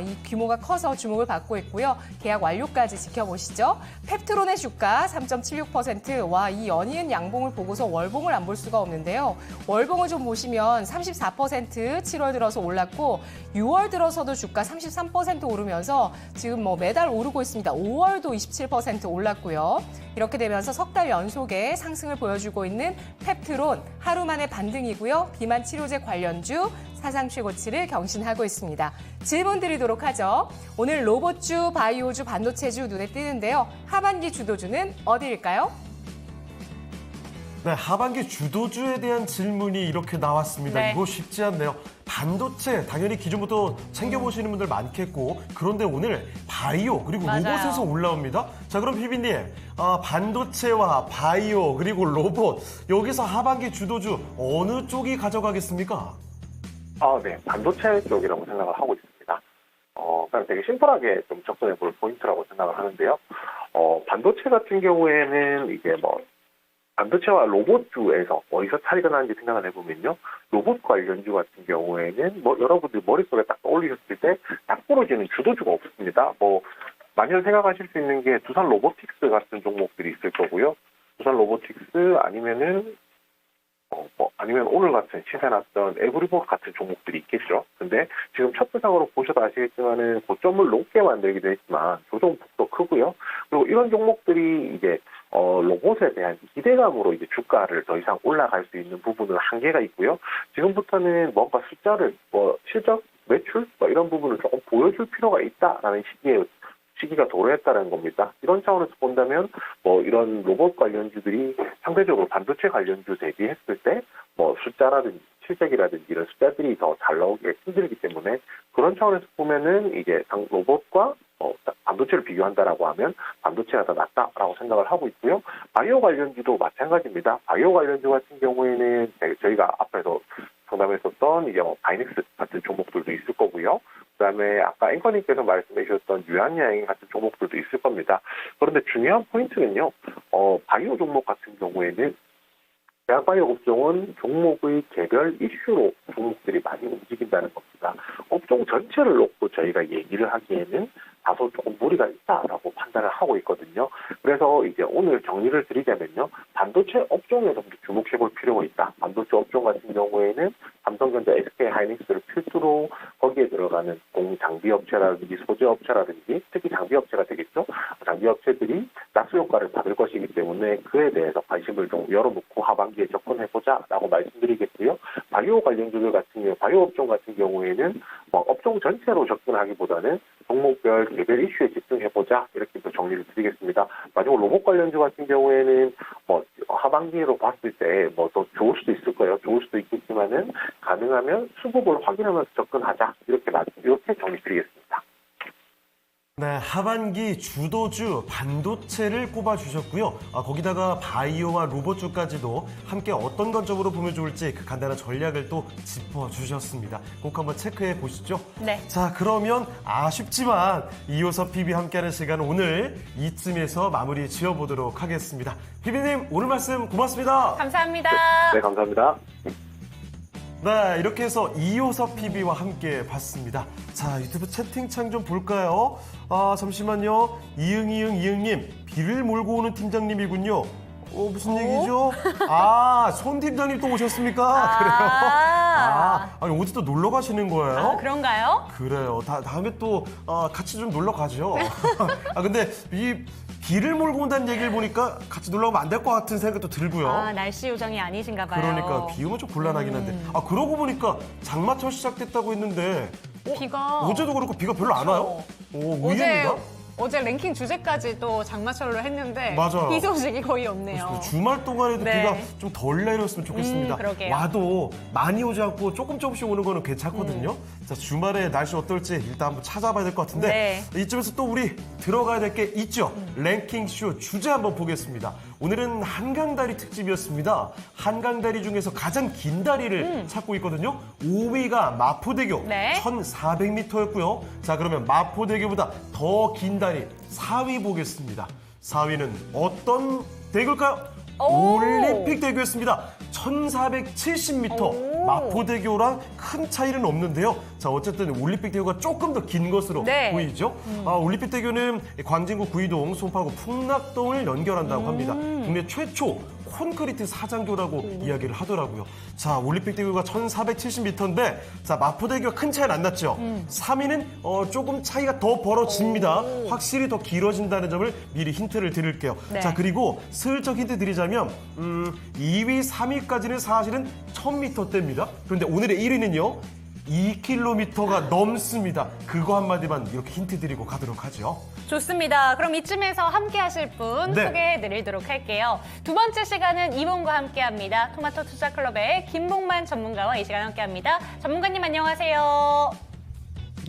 이 규모가 커서 주목을 받고 있고요. 계약 완료까지 지켜보시죠. 펩트론의 주가 3.76%. 와, 이 연이은 양봉을 보고서 월봉을 안 볼 수가 없는데요. 월봉을 좀 보시면 34% 7월 들어서 올랐고 6월 들어서도 주가 33% 오르면서 지금 뭐 매달 오르고 있습니다. 5월도 27% 올랐고요. 이렇게 되면서 석 달 연속의 상승을 보여주고 있는 펩트론 하루 만에 반등이고요. 비만 치료제 관련주 사상 최고치를 경신하고 있습니다. 질문 드리도록 하죠. 오늘 로봇주, 바이오주, 반도체주 눈에 띄는데요. 하반기 주도주는 어디일까요? 네, 하반기 주도주에 대한 질문이 이렇게 나왔습니다. 네. 이거 쉽지 않네요. 반도체 당연히 기존부터 챙겨보시는 분들 많겠고 그런데 오늘 바이오 그리고 맞아요. 로봇에서 올라옵니다. 자, 그럼 피비님 반도체와 바이오 그리고 로봇 여기서 하반기 주도주 어느 쪽이 가져가겠습니까? 네. 반도체 쪽이라고 생각을 하고 있습니다. 그냥 되게 심플하게 좀 접근해 볼 포인트라고 생각을 하는데요. 반도체 같은 경우에는 이게 반도체와 로봇주에서 어디서 차이가 나는지 생각을 해보면요. 로봇 관련주 같은 경우에는 여러분들 머릿속에 딱 떠올리셨을 때 딱 부러지는 주도주가 없습니다. 만약 생각하실 수 있는 게 두산 로보틱스 같은 종목들이 있을 거고요. 두산 로보틱스 아니면 오늘 같은 시세 났던 에브리봇 같은 종목들이 있겠죠. 근데 지금 첫부상으로 보셔도 아시겠지만은 고점을 높게 만들기도 했지만 조정폭도 크고요. 그리고 이런 종목들이 이제 로봇에 대한 기대감으로 이제 주가를 더 이상 올라갈 수 있는 부분은 한계가 있고요. 지금부터는 뭔가 숫자를 실적, 매출 이런 부분을 조금 보여줄 필요가 있다라는 시기가 도래했다는 겁니다. 이런 차원에서 본다면 이런 로봇 관련주들이 상대적으로 반도체 관련주 대비했을 때 숫자라든지 실적이라든지 이런 숫자들이 더 잘 나오기 힘들기 때문에 그런 차원에서 보면은 이제 로봇과 반도체를 비교한다라고 하면 반도체가 더 낫다라고 생각을 하고 있고요. 바이오 관련주도 마찬가지입니다. 바이오 관련주 같은 경우에는 저희가 앞에서 상담했었던 이제 바이넥스 같은 종목들도 있을 거고요. 그다음에 아까 앵커님께서 말씀해 주셨던 유한야행 같은 종목들도 있을 겁니다. 그런데 중요한 포인트는요. 바이오 종목 같은 경우에는 대학바이오 업종은 종목의 개별 이슈로 종목들이 많이 움직인다는 겁니다. 업종 전체를 놓고 저희가 얘기를 하기에는 다소 조금 무리가 있다라고 판단을 하고 있거든요. 그래서 이제 오늘 정리를 드리자면요. 반도체 업종에 좀 주목해 볼 필요가 있다. 반도체 업종 같은 경우에는 삼성전자, SK하이닉스를 필두로 거기에 들어가는 공장비업체라든지 소재업체라든지 특히 장비업체가 되겠죠. 장비업체들이 낙수 효과를 받을 것이기 때문에 그에 대해서 관심을 좀 열어놓고 하반기에 접근해보자라고 말씀드리겠고요. 바이오 관련주들 같은 경우, 바이오 업종 같은 경우에는 업종 전체로 접근하기보다는 종목별 개별 이슈에 집중해보자 이렇게 또 정리를 드리겠습니다. 마지막으로 로봇 관련주 같은 경우에는 하반기로 봤을 때 더 좋을 수도 있을 거예요. 좋을 수도 있겠지만은 가능하면 수급을 확인하면서 접근하자 이렇게 정리 드리겠습니다. 네, 하반기 주도주 반도체를 꼽아주셨고요. 거기다가 바이오와 로봇주까지도 함께 어떤 관점으로 보면 좋을지 그 간단한 전략을 또 짚어주셨습니다. 꼭 한번 체크해 보시죠. 네. 자, 그러면 아쉽지만 이호섭 PB 함께하는 시간은 오늘 이쯤에서 마무리 지어보도록 하겠습니다. PB님, 오늘 말씀 고맙습니다. 감사합니다. 네, 감사합니다. 네, 이렇게 해서 이호섭 PB와 함께 봤습니다. 자, 유튜브 채팅창 좀 볼까요? 잠시만요. 이응님, 비를 몰고 오는 팀장님이군요. 무슨 얘기죠? 손 팀장님 또 오셨습니까? 그래요? 아니, 어디 또 놀러 가시는 거예요? 그런가요? 그래요. 다음에 또 같이 좀 놀러 가죠. 근데 이 비를 몰고 온다는 얘기를 보니까 같이 놀러 가면 안 될 것 같은 생각도 들고요. 날씨 요정이 아니신가 봐요. 그러니까 비 오면 좀 곤란하긴 한데. 그러고 보니까 장마철 시작됐다고 했는데 비가 어제도 그렇고 비가 별로 안 와요? 의외입니다. 어제 랭킹 주제까지 또 장마철로 했는데 맞아요. 비 소식이 거의 없네요. 주말 동안에도 네. 비가 좀 덜 내렸으면 좋겠습니다. 그러게요. 와도 많이 오지 않고 조금씩 오는 거는 괜찮거든요. 자, 주말에 날씨 어떨지 일단 한번 찾아봐야 될 것 같은데 이쯤에서 또 우리 들어가야 될 게 있죠. 랭킹쇼 주제 한번 보겠습니다. 오늘은 한강다리 특집이었습니다. 한강다리 중에서 가장 긴 다리를 찾고 있거든요. 5위가 마포대교 1,400m였고요. 자, 그러면 마포대교보다 더 긴 다리 4위 보겠습니다. 4위는 어떤 대교일까요? 올림픽대교였습니다. 1,470m. 마포대교랑 큰 차이는 없는데요. 자, 어쨌든 올림픽대교가 조금 더 긴 것으로 보이죠. 올림픽대교는 광진구 구이동, 송파구 풍락동을 연결한다고 합니다. 국내 최초 콘크리트 사장교라고 이야기를 하더라고요. 자, 올림픽대교가 1,470m인데, 자, 마포대교가 큰 차이는 안 났죠. 3위는 조금 차이가 더 벌어집니다. 확실히 더 길어진다는 점을 미리 힌트를 드릴게요. 자, 그리고 슬쩍 힌트 드리자면 2위, 3위까지는 사실은 1,000m대입니다. 그런데 오늘의 1위는요. 2km가 넘습니다. 그거 한마디만 이렇게 힌트 드리고 가도록 하죠. 좋습니다. 그럼 이쯤에서 함께 하실 분 소개해 드리도록 할게요. 두 번째 시간은 이분과 함께 합니다. 토마토 투자클럽의 김봉만 전문가와 이 시간 함께 합니다. 전문가님 안녕하세요.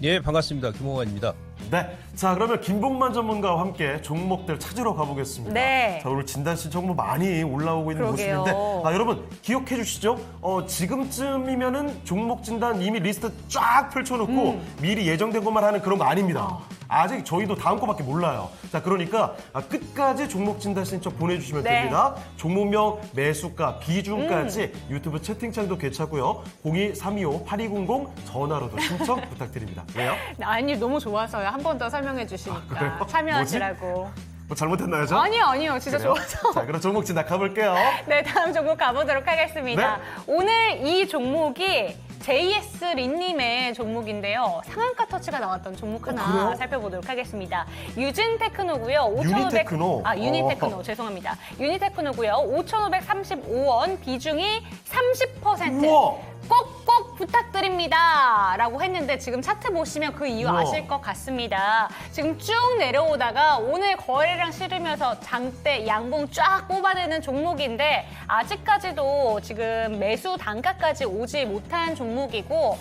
예, 반갑습니다. 김홍환입니다. 네. 자, 그러면 김봉만 전문가와 함께 종목들 찾으러 가보겠습니다. 자, 오늘 진단 신청 많이 올라오고 있는 모습인데, 여러분 기억해 주시죠? 지금쯤이면은 종목 진단 이미 리스트 쫙 펼쳐놓고 미리 예정된 것만 하는 그런 거 아닙니다. 아직 저희도 다음 거밖에 몰라요. 자, 그러니까 끝까지 종목 진단 신청 보내주시면 됩니다. 종목명, 매수가, 비중까지 유튜브 채팅창도 괜찮고요. 02-325-8200 전화로도 신청 부탁드립니다. 왜요? 아니, 너무 좋아서요. 한 번 더 설명해 주시니까 참여하시라고. 뭐 잘못했나요, 저? 아니요. 진짜 그래요? 좋아서. 자, 그럼 종목 진단 가볼게요. 네, 다음 종목 가보도록 하겠습니다. 오늘 이 종목이 JS 린님의 종목인데요. 상한가 터치가 나왔던 종목 하나 살펴보도록 하겠습니다. 유진테크노고요. 유니테크노. 유니테크노. 죄송합니다. 유니테크노고요. 5,535원, 비중이 30%. 우와. 꼭꼭 부탁드립니다. 라고 했는데 지금 차트 보시면 그 이유 아실 것 같습니다. 지금 쭉 내려오다가 오늘 거래량 실으면서 장대 양봉 쫙 뽑아내는 종목인데 아직까지도 지금 매수 단가까지 오지 못한 종목이고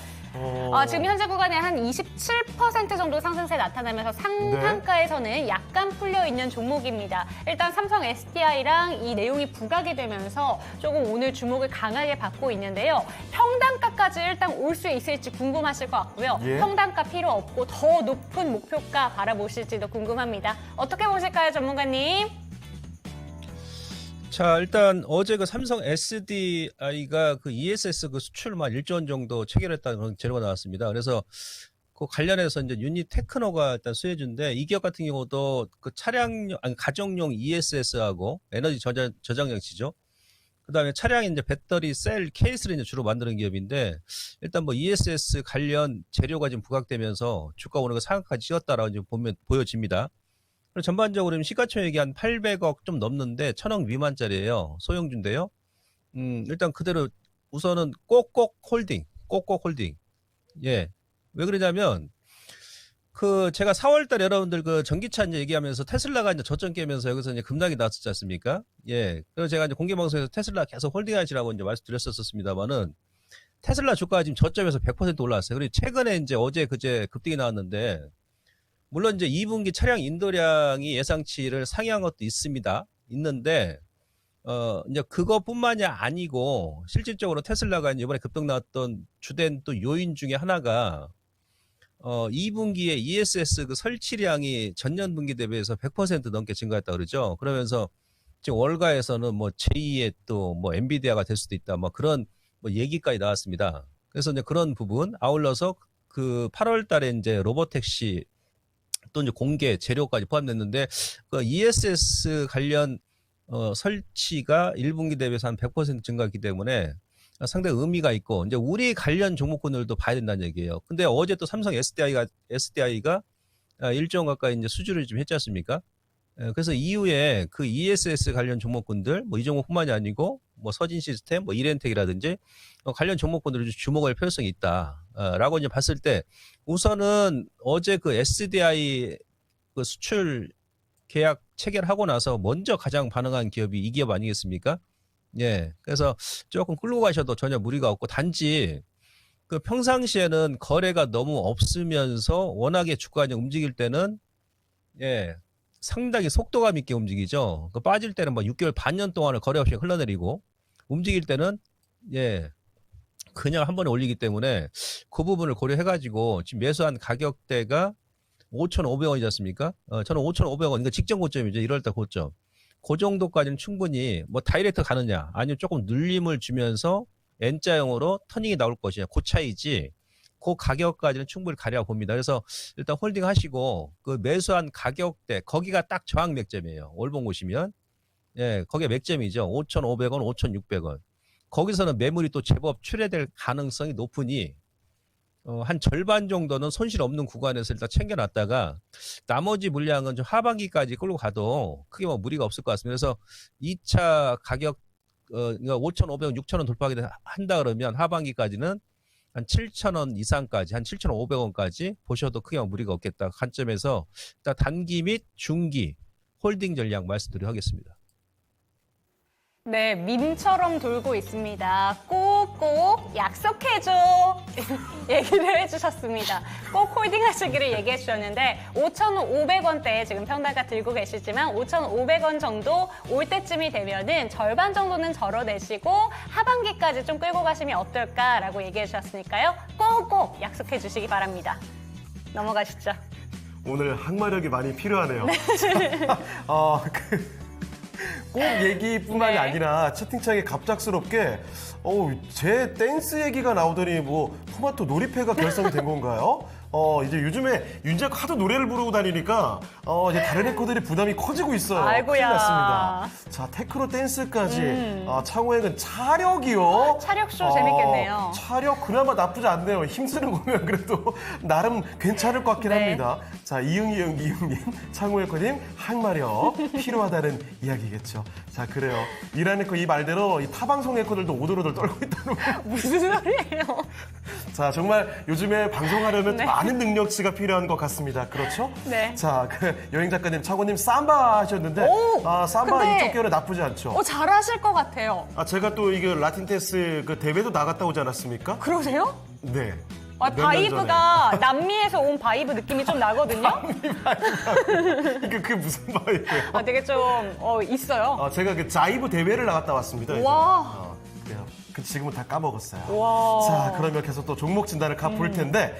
지금 현재 구간에 한 27% 정도 상승세 나타나면서 상한가에서는 약간 풀려있는 종목입니다. 일단 삼성 SDI랑 이 내용이 부각이 되면서 조금 오늘 주목을 강하게 받고 있는데요. 평단가까지 일단 올 수 있을지 궁금하실 것 같고요. 평단가 필요 없고 더 높은 목표가 바라보실지도 궁금합니다. 어떻게 보실까요, 전문가님? 자, 일단 어제 그 삼성 SDI가 그 ESS 그 수출만 1조 원 정도 체결했다는 그런 재료가 나왔습니다. 그래서 그 관련해서 이제 유니테크노가 일단 수혜주인데 이 기업 같은 경우도 그 가정용 ESS하고 에너지 저장 장치죠. 그다음에 차량 이제 배터리 셀 케이스를 이제 주로 만드는 기업인데 일단 뭐 ESS 관련 재료가 지금 부각되면서 주가 오늘 그 상한가까지 찍었다라고 이제 보여집니다. 전반적으로 시가총액이 한 800억 좀 넘는데 1,000억 미만짜리예요. 소형주인데요. 일단 그대로 우선은 꼭꼭 홀딩. 예. 왜 그러냐면 그 제가 4월 달에 여러분들 그 전기차 이제 얘기하면서 테슬라가 이제 저점 깨면서 여기서 이제 급락이 났었지 않습니까? 예. 그래서 제가 이제 공개 방송에서 테슬라 계속 홀딩하시라고 이제 말씀드렸었습니다만은 테슬라 주가가 지금 저점에서 100% 올라왔어요. 그리고 최근에 이제 어제 그제 급등이 나왔는데 물론 이제 2분기 차량 인도량이 예상치를 상회한 것도 있는데 이제 그것뿐만이 아니고 실질적으로 테슬라가 이번에 급등 나왔던 주된 또 요인 중에 하나가 2분기에 ESS 그 설치량이 전년 분기 대비해서 100% 넘게 증가했다 그러죠. 그러면서 지금 월가에서는 뭐 제2의 또 뭐 엔비디아가 될 수도 있다. 뭐 그런 뭐 얘기까지 나왔습니다. 그래서 이제 그런 부분 아울러서 그 8월 달에 이제 로보택시 또 이제 공개 재료까지 포함됐는데 그 ESS 관련 설치가 1분기 대비해서 한 100% 증가했기 때문에 상당히 의미가 있고 이제 우리 관련 종목군들도 봐야 된다는 얘기예요. 근데 어제 또 삼성 SDI가 1조 가까이 이제 수주를 좀 했지 않습니까? 그래서 이후에 그 ESS 관련 종목군들 뭐 이 종목뿐만이 아니고 뭐 서진 시스템, 뭐 이렌텍이라든지 관련 종목군들을 좀 주목할 필요성이 있다라고 이제 봤을 때 우선은 어제 그 SDI 그 수출 계약 체결하고 나서 먼저 가장 반응한 기업이 이 기업 아니겠습니까? 예. 그래서 조금 끌고 가셔도 전혀 무리가 없고 단지 그 평상시에는 거래가 너무 없으면서 워낙에 주가가 움직일 때는 예. 상당히 속도감 있게 움직이죠. 그 빠질 때는 뭐 6개월 반년 동안을 거래 없이 흘러내리고 움직일 때는 예. 그냥 한 번에 올리기 때문에 그 부분을 고려해 가지고 지금 매수한 가격대가 5,500원이지 않습니까? 저는 5,500원, 이거 직전 고점이죠. 1월달 고점. 그 정도까지는 충분히 뭐 다이렉트 가느냐, 아니면 조금 눌림을 주면서 N자형으로 터닝이 나올 것이냐, 그 차이지. 그 가격까지는 충분히 가려고 봅니다. 그래서 일단 홀딩 하시고 그 매수한 가격대, 거기가 딱 저항 맥점이에요. 월봉 보시면. 예, 거기가 맥점이죠. 5,500원, 5,600원. 거기서는 매물이 또 제법 출회될 가능성이 높으니 한 절반 정도는 손실 없는 구간에서 일단 챙겨놨다가 나머지 물량은 좀 하반기까지 끌고 가도 크게 뭐 무리가 없을 것 같습니다. 그래서 2차 가격 그러니까 5,500원, 6,000원 돌파하게 한다 그러면 하반기까지는 한 7,000원 이상까지 한 7,500원까지 보셔도 크게 뭐 무리가 없겠다 관점에서 일단 단기 및 중기 홀딩 전략 말씀드리도록 하겠습니다. 네, 밈처럼 돌고 있습니다. 꼭꼭 약속해줘. 얘기를 해주셨습니다. 꼭 홀딩 하시기를 얘기해 주셨는데 5,500원대에 지금 평단가 들고 계시지만 5,500원 정도 올 때쯤이 되면은 절반 정도는 절어내시고 하반기까지 좀 끌고 가시면 어떨까라고 얘기해 주셨으니까요. 꼭꼭 약속해 주시기 바랍니다. 넘어가시죠. 오늘 항마력이 많이 필요하네요. 꼭 얘기뿐만이 네. 아니라 채팅창에 갑작스럽게 제 댄스 얘기가 나오더니 뭐 토마토 놀이패가 결성이 된 건가요? 이제 요즘에 윤재가 하도 노래를 부르고 다니니까 이제 다른 애코들이 부담이 커지고 있어요. 아이고야. 큰일 났습니다. 자, 테크노 댄스까지 창호에는 차력이요. 차력쇼 재밌겠네요. 차력 그나마 나쁘지 않네요. 힘쓰는 거면 그래도 나름 괜찮을 것 같긴 네. 합니다. 자, 이응님, 창호에코님 항마력 필요하다는 이야기겠죠. 자, 그래요. 이라는 이 말대로 이 타방송 에코들도 오돌오돌 떨고 있다는 거. 무슨 소리예요? 자, 정말 요즘에 방송하려면 네. 많은 능력치가 필요한 것 같습니다. 그렇죠? 네. 자, 여행 작가님, 창호님 삼바 하셨는데, 삼바 근데- 이쪽 계열은 나쁘지 않죠? 잘하실 것 같아요. 제가 또 이게 라틴테스 그 대회도 나갔다 오지 않았습니까? 그러세요? 네. 몇년 바이브가 남미에서 온 바이브 느낌이 좀 나거든요. 그게 무슨 말이에요? 되게 좀 있어요. 제가 그 자이브 대회를 나갔다 왔습니다. 이제. 와. 그래요. 지금은 다 까먹었어요. 와. 자, 그러면 계속 또 종목 진단을 가볼 텐데,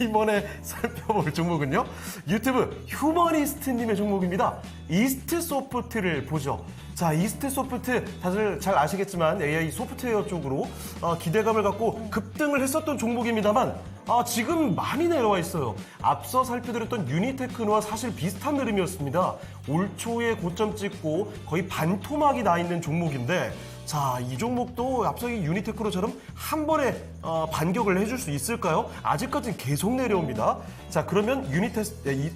이번에 살펴볼 종목은요, 유튜브 휴머니스트님의 종목입니다. 이스트 소프트를 보죠. 자, 이스트 소프트 다들 잘 아시겠지만 AI 소프트웨어 쪽으로 기대감을 갖고 급등을 했었던 종목입니다만 지금 많이 내려와 있어요. 앞서 살펴드렸던 유니테크노와 사실 비슷한 흐름이었습니다. 올 초에 고점 찍고 거의 반토막이 나 있는 종목인데 자, 이 종목도 앞서 이 유니테크노처럼 한 번에 반격을 해줄 수 있을까요? 아직까지는 계속 내려옵니다. 자, 그러면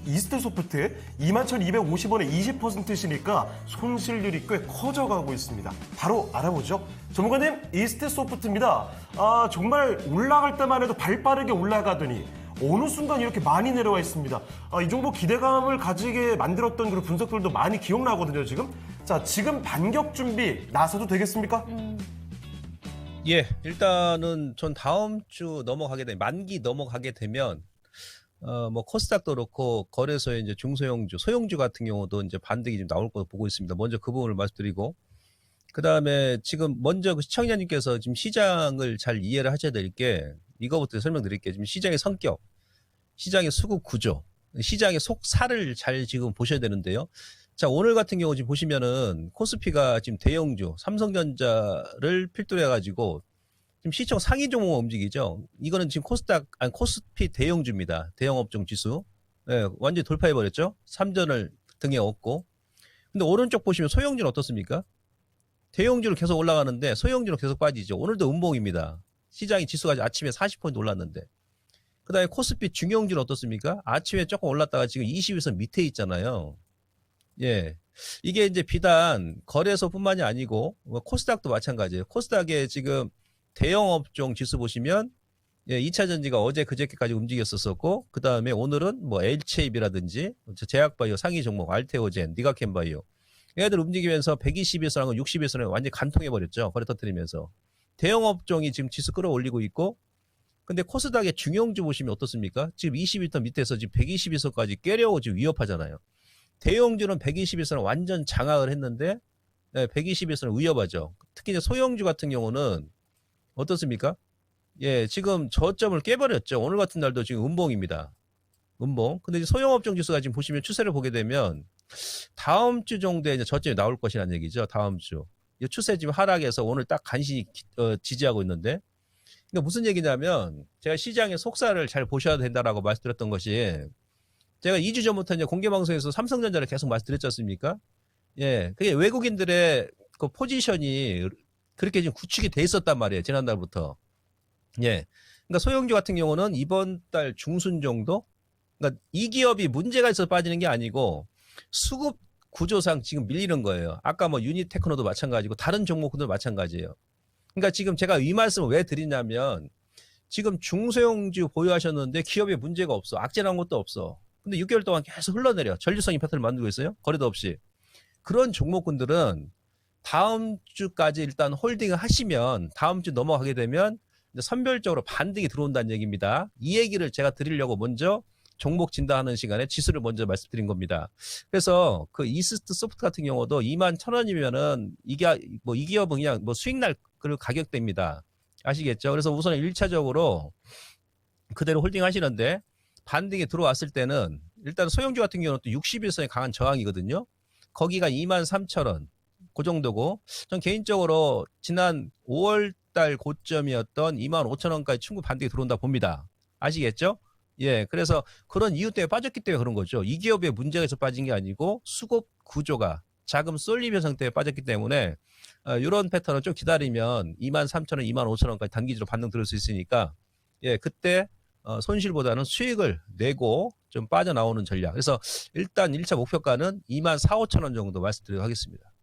이스트 소프트 21,250원에 20%시니까 손실률이 꽤 커져가고 있습니다. 바로 알아보죠. 전문가님, 이스트 소프트입니다. 정말 올라갈 때만 해도 발 빠르게 올라가더니 어느 순간 이렇게 많이 내려와 있습니다. 이 종목 기대감을 가지게 만들었던 그런 분석들도 많이 기억나거든요, 지금. 자, 지금 반격 준비 나서도 되겠습니까? 예, 일단은 전 다음 주 넘어가게 되면 만기 넘어가게 되면 뭐 코스닥도 그렇고 거래소의 이제 중소형주, 소형주 같은 경우도 이제 반등이 좀 나올 거로 보고 있습니다. 먼저 그 부분을 말씀드리고, 그 다음에 지금 먼저 그 시청자님께서 지금 시장을 잘 이해를 하셔야 될 게 이거부터 설명드릴게요. 지금 시장의 성격, 시장의 수급 구조, 시장의 속살을 잘 지금 보셔야 되는데요. 자, 오늘 같은 경우 지금 보시면은 코스피가 지금 대형주, 삼성전자를 필두로 해가지고 지금 시총 상위 종목 움직이죠. 이거는 지금 코스피 대형주입니다. 대형업종 지수. 예, 완전히 돌파해버렸죠. 3전을 등에 업고. 근데 오른쪽 보시면 소형주는 어떻습니까? 대형주는 계속 올라가는데 소형주는 계속 빠지죠. 오늘도 음봉입니다. 시장이 지수가 아침에 40% 올랐는데. 그 다음에 코스피 중형주는 어떻습니까? 아침에 조금 올랐다가 지금 20일선 밑에 있잖아요. 예. 이게 이제 비단 거래소뿐만이 아니고 코스닥도 마찬가지예요. 코스닥에 지금 대형업종 지수 보시면 예, 2차 전지가 어제 그저께까지 움직였었고 그 다음에 오늘은 뭐 L체입이라든지 제약바이오 상위 종목 알테오젠, 니가캔바이오 얘들 움직이면서 120일선하고 60일선에 완전히 간통해버렸죠. 거래 터뜨리면서. 대형업종이 지금 지수 끌어올리고 있고 근데 코스닥의 중형주 보시면 어떻습니까? 지금 20일선 밑에서 지금 120일선까지 깨려고 지금 위협하잖아요. 대형주는 120일선을 완전 장악을 했는데 120일선은 위협하죠. 특히 이제 소형주 같은 경우는 어떻습니까? 예, 지금 저점을 깨버렸죠. 오늘 같은 날도 지금 음봉입니다. 음봉. 근데 이제 소형업종 지수가 지금 보시면 추세를 보게 되면 다음 주 정도에 이제 저점이 나올 것이라는 얘기죠. 다음 주. 이 추세 지금 하락해서 오늘 딱 간신히 지지하고 있는데 그러니까 무슨 얘기냐면 제가 시장의 속살을 잘 보셔야 된다라고 말씀드렸던 것이 제가 2주 전부터 이제 공개방송에서 삼성전자를 계속 말씀드렸지 않습니까? 예. 그게 외국인들의 그 포지션이 그렇게 지금 구축이 돼 있었단 말이에요. 지난달부터. 예. 그러니까 소형주 같은 경우는 이번 달 중순 정도? 그러니까 이 기업이 문제가 있어서 빠지는 게 아니고 수급 구조상 지금 밀리는 거예요. 아까 뭐 유니테크노도 마찬가지고 다른 종목들도 마찬가지예요. 그러니까 지금 제가 이 말씀을 왜 드리냐면 지금 중소형주 보유하셨는데 기업에 문제가 없어. 악재 난 것도 없어. 근데 6개월 동안 계속 흘러내려. 전류성이 패턴을 만들고 있어요. 거래도 없이. 그런 종목군들은 다음 주까지 일단 홀딩을 하시면 다음 주 넘어가게 되면 이제 선별적으로 반등이 들어온다는 얘기입니다. 이 얘기를 제가 드리려고 먼저 종목 진단하는 시간에 지수를 먼저 말씀드린 겁니다. 그래서 그 이스트 소프트 같은 경우도 21,000원이면은 이게 뭐 이 기업은 그냥 뭐 수익 날 그 가격대입니다. 아시겠죠? 그래서 우선 1차적으로 그대로 홀딩 하시는데 반등이 들어왔을 때는 일단 소형주 같은 경우는 또 60일선의 강한 저항이거든요. 거기가 23,000원 그 정도고 전 개인적으로 지난 5월달 고점이었던 25,000원까지 충분히 반등이 들어온다 봅니다. 아시겠죠? 예, 그래서 그런 이유 때문에 빠졌기 때문에 그런 거죠. 이 기업에 문제가 있어 빠진 게 아니고 수급 구조가 자금 쏠림 현상 때문에 빠졌기 때문에 이런 패턴을 좀 기다리면 23,000원, 25,000원까지 단기적으로 반등 들을 수 있으니까 예, 그때 손실보다는 수익을 내고 좀 빠져나오는 전략. 그래서 일단 1차 목표가는 24,000~25,000원 정도 말씀드리도록 하겠습니다.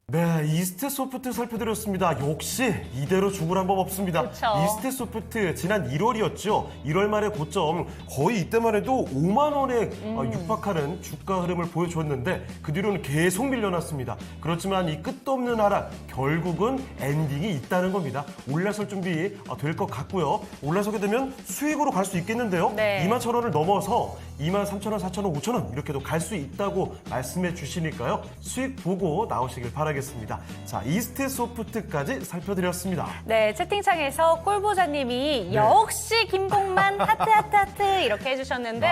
네, 이스트 소프트 살펴드렸습니다. 역시 이대로 죽으란 법 없습니다. 그쵸. 이스트 소프트 지난 1월이었죠. 1월 말의 고점 거의 이때만 해도 5만 원에 육박하는 주가 흐름을 보여줬는데 그 뒤로는 계속 밀려났습니다. 그렇지만 이 끝도 없는 하락 결국은 엔딩이 있다는 겁니다. 올라설 준비 될 것 같고요. 올라서게 되면 수익으로 갈 수 있겠는데요. 네. 21,000원을 넘어서 23,000원, 4,000원, 5,000원 이렇게도 갈 수 있다고 말씀해 주시니까요. 수익 보고 나오시길 바라겠습니다. 자, 이스트 소프트까지 살펴드렸습니다. 네, 채팅창에서 꼴보자님이 역시 김봉만 하트 이렇게 해주셨는데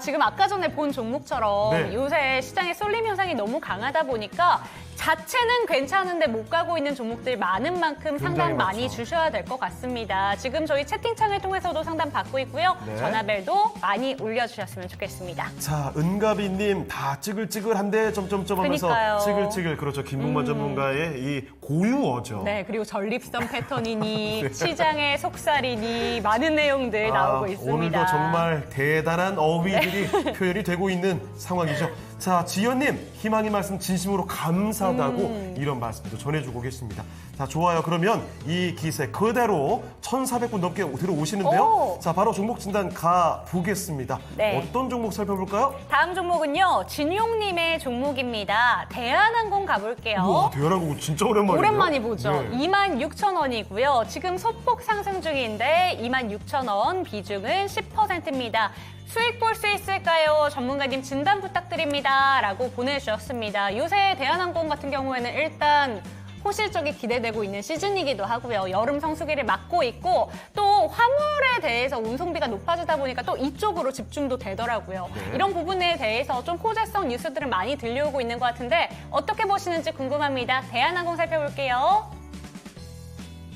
지금 아까 전에 본 종목처럼 네. 요새 시장의 쏠림 현상이 너무 강하다 보니까 자체는 괜찮은데 못 가고 있는 종목들 많은 만큼 상담 많이 많죠. 주셔야 될 것 같습니다. 지금 저희 채팅창을 통해서도 상담 받고 있고요. 네. 전화벨도 많이 올려주셨으면 좋겠습니다. 자, 은가비님 다 찌글찌글한데 점점점 하면서 그러니까요. 찌글찌글 그렇죠. 김봉만 전문가의 이 고유어죠. 네, 그리고 전립선 패턴이니 시장의 속살이니 많은 내용들 나오고 있습니다. 오늘도 정말 대단한 어휘들이 표현이 되고 있는 상황이죠. 자, 지연님 희망의 말씀 진심으로 감사합니다. 어마어마하다고 이런 말씀도 전해주고 계십니다. 자, 좋아요. 그러면 이 기세 그대로 1,400분 넘게 들어오시는데요. 오. 자, 바로 종목 진단 가보겠습니다. 네. 어떤 종목 살펴볼까요? 다음 종목은요, 진용님의 종목입니다. 대한항공 가볼게요. 우와, 대한항공 진짜 오랜만이에요. 오랜만에 보죠. 네. 26,000원이고요. 지금 소폭 상승 중인데 26,000원 비중은 10%입니다. 수익 볼 수 있을까요? 전문가님 진단 부탁드립니다. 라고 보내주셨습니다. 요새 대한항공 같은 경우에는 일단 호실적이 기대되고 있는 시즌이기도 하고요. 여름 성수기를 맞고 있고 또 화물에 대해서 운송비가 높아지다 보니까 또 이쪽으로 집중도 되더라고요. 네. 이런 부분에 대해서 좀 호재성 뉴스들은 많이 들려오고 있는 것 같은데 어떻게 보시는지 궁금합니다. 대한항공 살펴볼게요.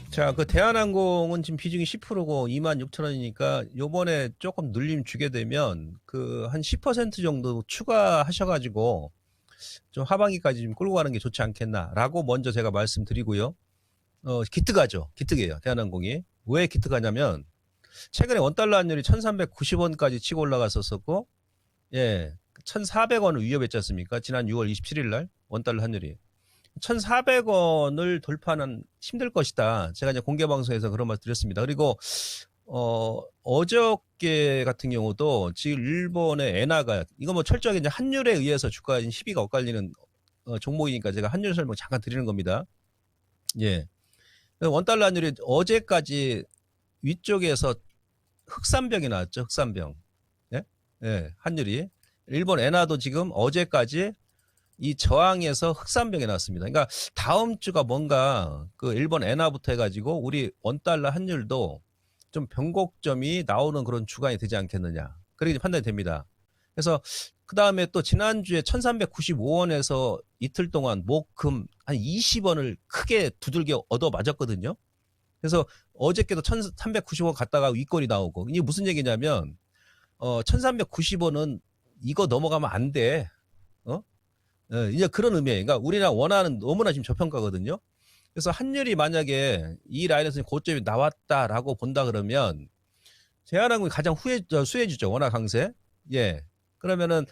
자, 그 대한항공은 지금 비중이 10%고 26,000원이니까 요번에 조금 눌림 주게 되면 그 한 10% 정도 추가하셔가지고 좀 하반기까지 좀 끌고 가는 게 좋지 않겠나라고 먼저 제가 말씀드리고요. 기특하죠. 기특해요. 대한항공이. 왜 기특하냐면 최근에 원달러 환율이 1,390원까지 치고 올라갔었고, 예, 1,400원을 위협했지 않습니까? 지난 6월 27일 날 원달러 환율이 1,400원을 돌파는 힘들 것이다. 제가 이제 공개 방송에서 그런 말 드렸습니다. 그리고 어저께 같은 경우도 지금 일본의 엔화가 이거 뭐 철저하게 이제 환율에 의해서 주가에 시비가 엇갈리는 종목이니까 제가 환율 설명 잠깐 드리는 겁니다. 예. 원달러 환율이 어제까지 위쪽에서 흑산병이 나왔죠. 흑산병. 예? 예. 환율이 일본 엔화도 지금 어제까지 이 저항에서 흑산병이 나왔습니다. 그러니까 다음 주가 뭔가 그 일본 엔화부터 해가지고 우리 원달러 환율도 좀 변곡점이 나오는 그런 주간이 되지 않겠느냐. 그렇게 판단이 됩니다. 그래서 그 다음에 또 지난주에 1,395원에서 이틀 동안 목, 금 한 20원을 크게 두들겨 얻어 맞았거든요. 그래서 어저께도 1,390원 갔다가 윗골이 나오고 이게 무슨 얘기냐면 1,390원은 이거 넘어가면 안 돼. 이제 그런 의미예요. 그러니까 우리나라 원화는 너무나 지금 저평가거든요. 그래서 환율이 만약에 이 라인에서 고점이 나왔다라고 본다 그러면 대한항공이 가장 수혜주죠. 원화 강세. 예. 그러면은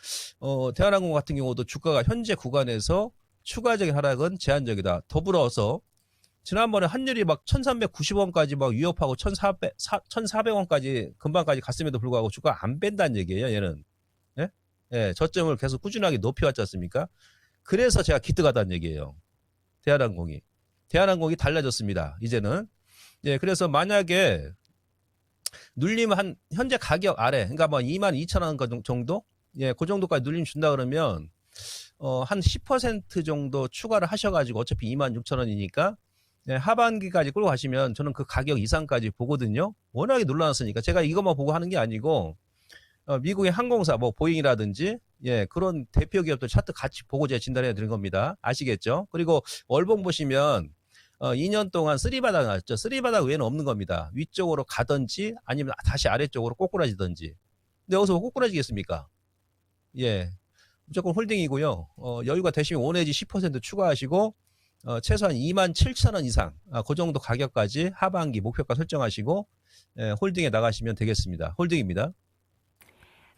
대한항공 같은 경우도 주가가 현재 구간에서 추가적인 하락은 제한적이다. 더불어서 지난번에 환율이 막 1,390원까지 막 위협하고 1,400원까지 금방까지 갔음에도 불구하고 주가가 안 뺀다는 얘기예요. 얘는. 예? 예, 저점을 계속 꾸준하게 높여왔지 않습니까? 그래서 제가 기특하다는 얘기예요. 대한항공이 달라졌습니다. 이제는. 예, 그래서 만약에 눌림 한 현재 가격 아래, 그러니까 뭐 22,000원 정도? 예, 그 정도까지 눌림 준다 그러면 한 10% 정도 추가를 하셔가지고 어차피 26,000원이니까 예, 하반기까지 끌고 가시면 저는 그 가격 이상까지 보거든요. 워낙에 놀라놨으니까 제가 이것만 보고 하는 게 아니고 미국의 항공사 뭐 보잉이라든지 예, 그런 대표 기업들 차트 같이 보고 제가 진단해 드린 겁니다. 아시겠죠? 그리고 월봉 보시면 2년 동안 쓰리바닥 나왔죠. 쓰리바닥 외에는 없는 겁니다. 위쪽으로 가든지 아니면 다시 아래쪽으로 꼬꾸라지든지. 근데 여기서 꼬꾸라지겠습니까? 예, 무조건 홀딩이고요. 여유가 되시면 5 내지 10% 추가하시고 최소한 27,000원 이상 그 정도 가격까지 하반기 목표가 설정하시고 예, 홀딩에 나가시면 되겠습니다. 홀딩입니다.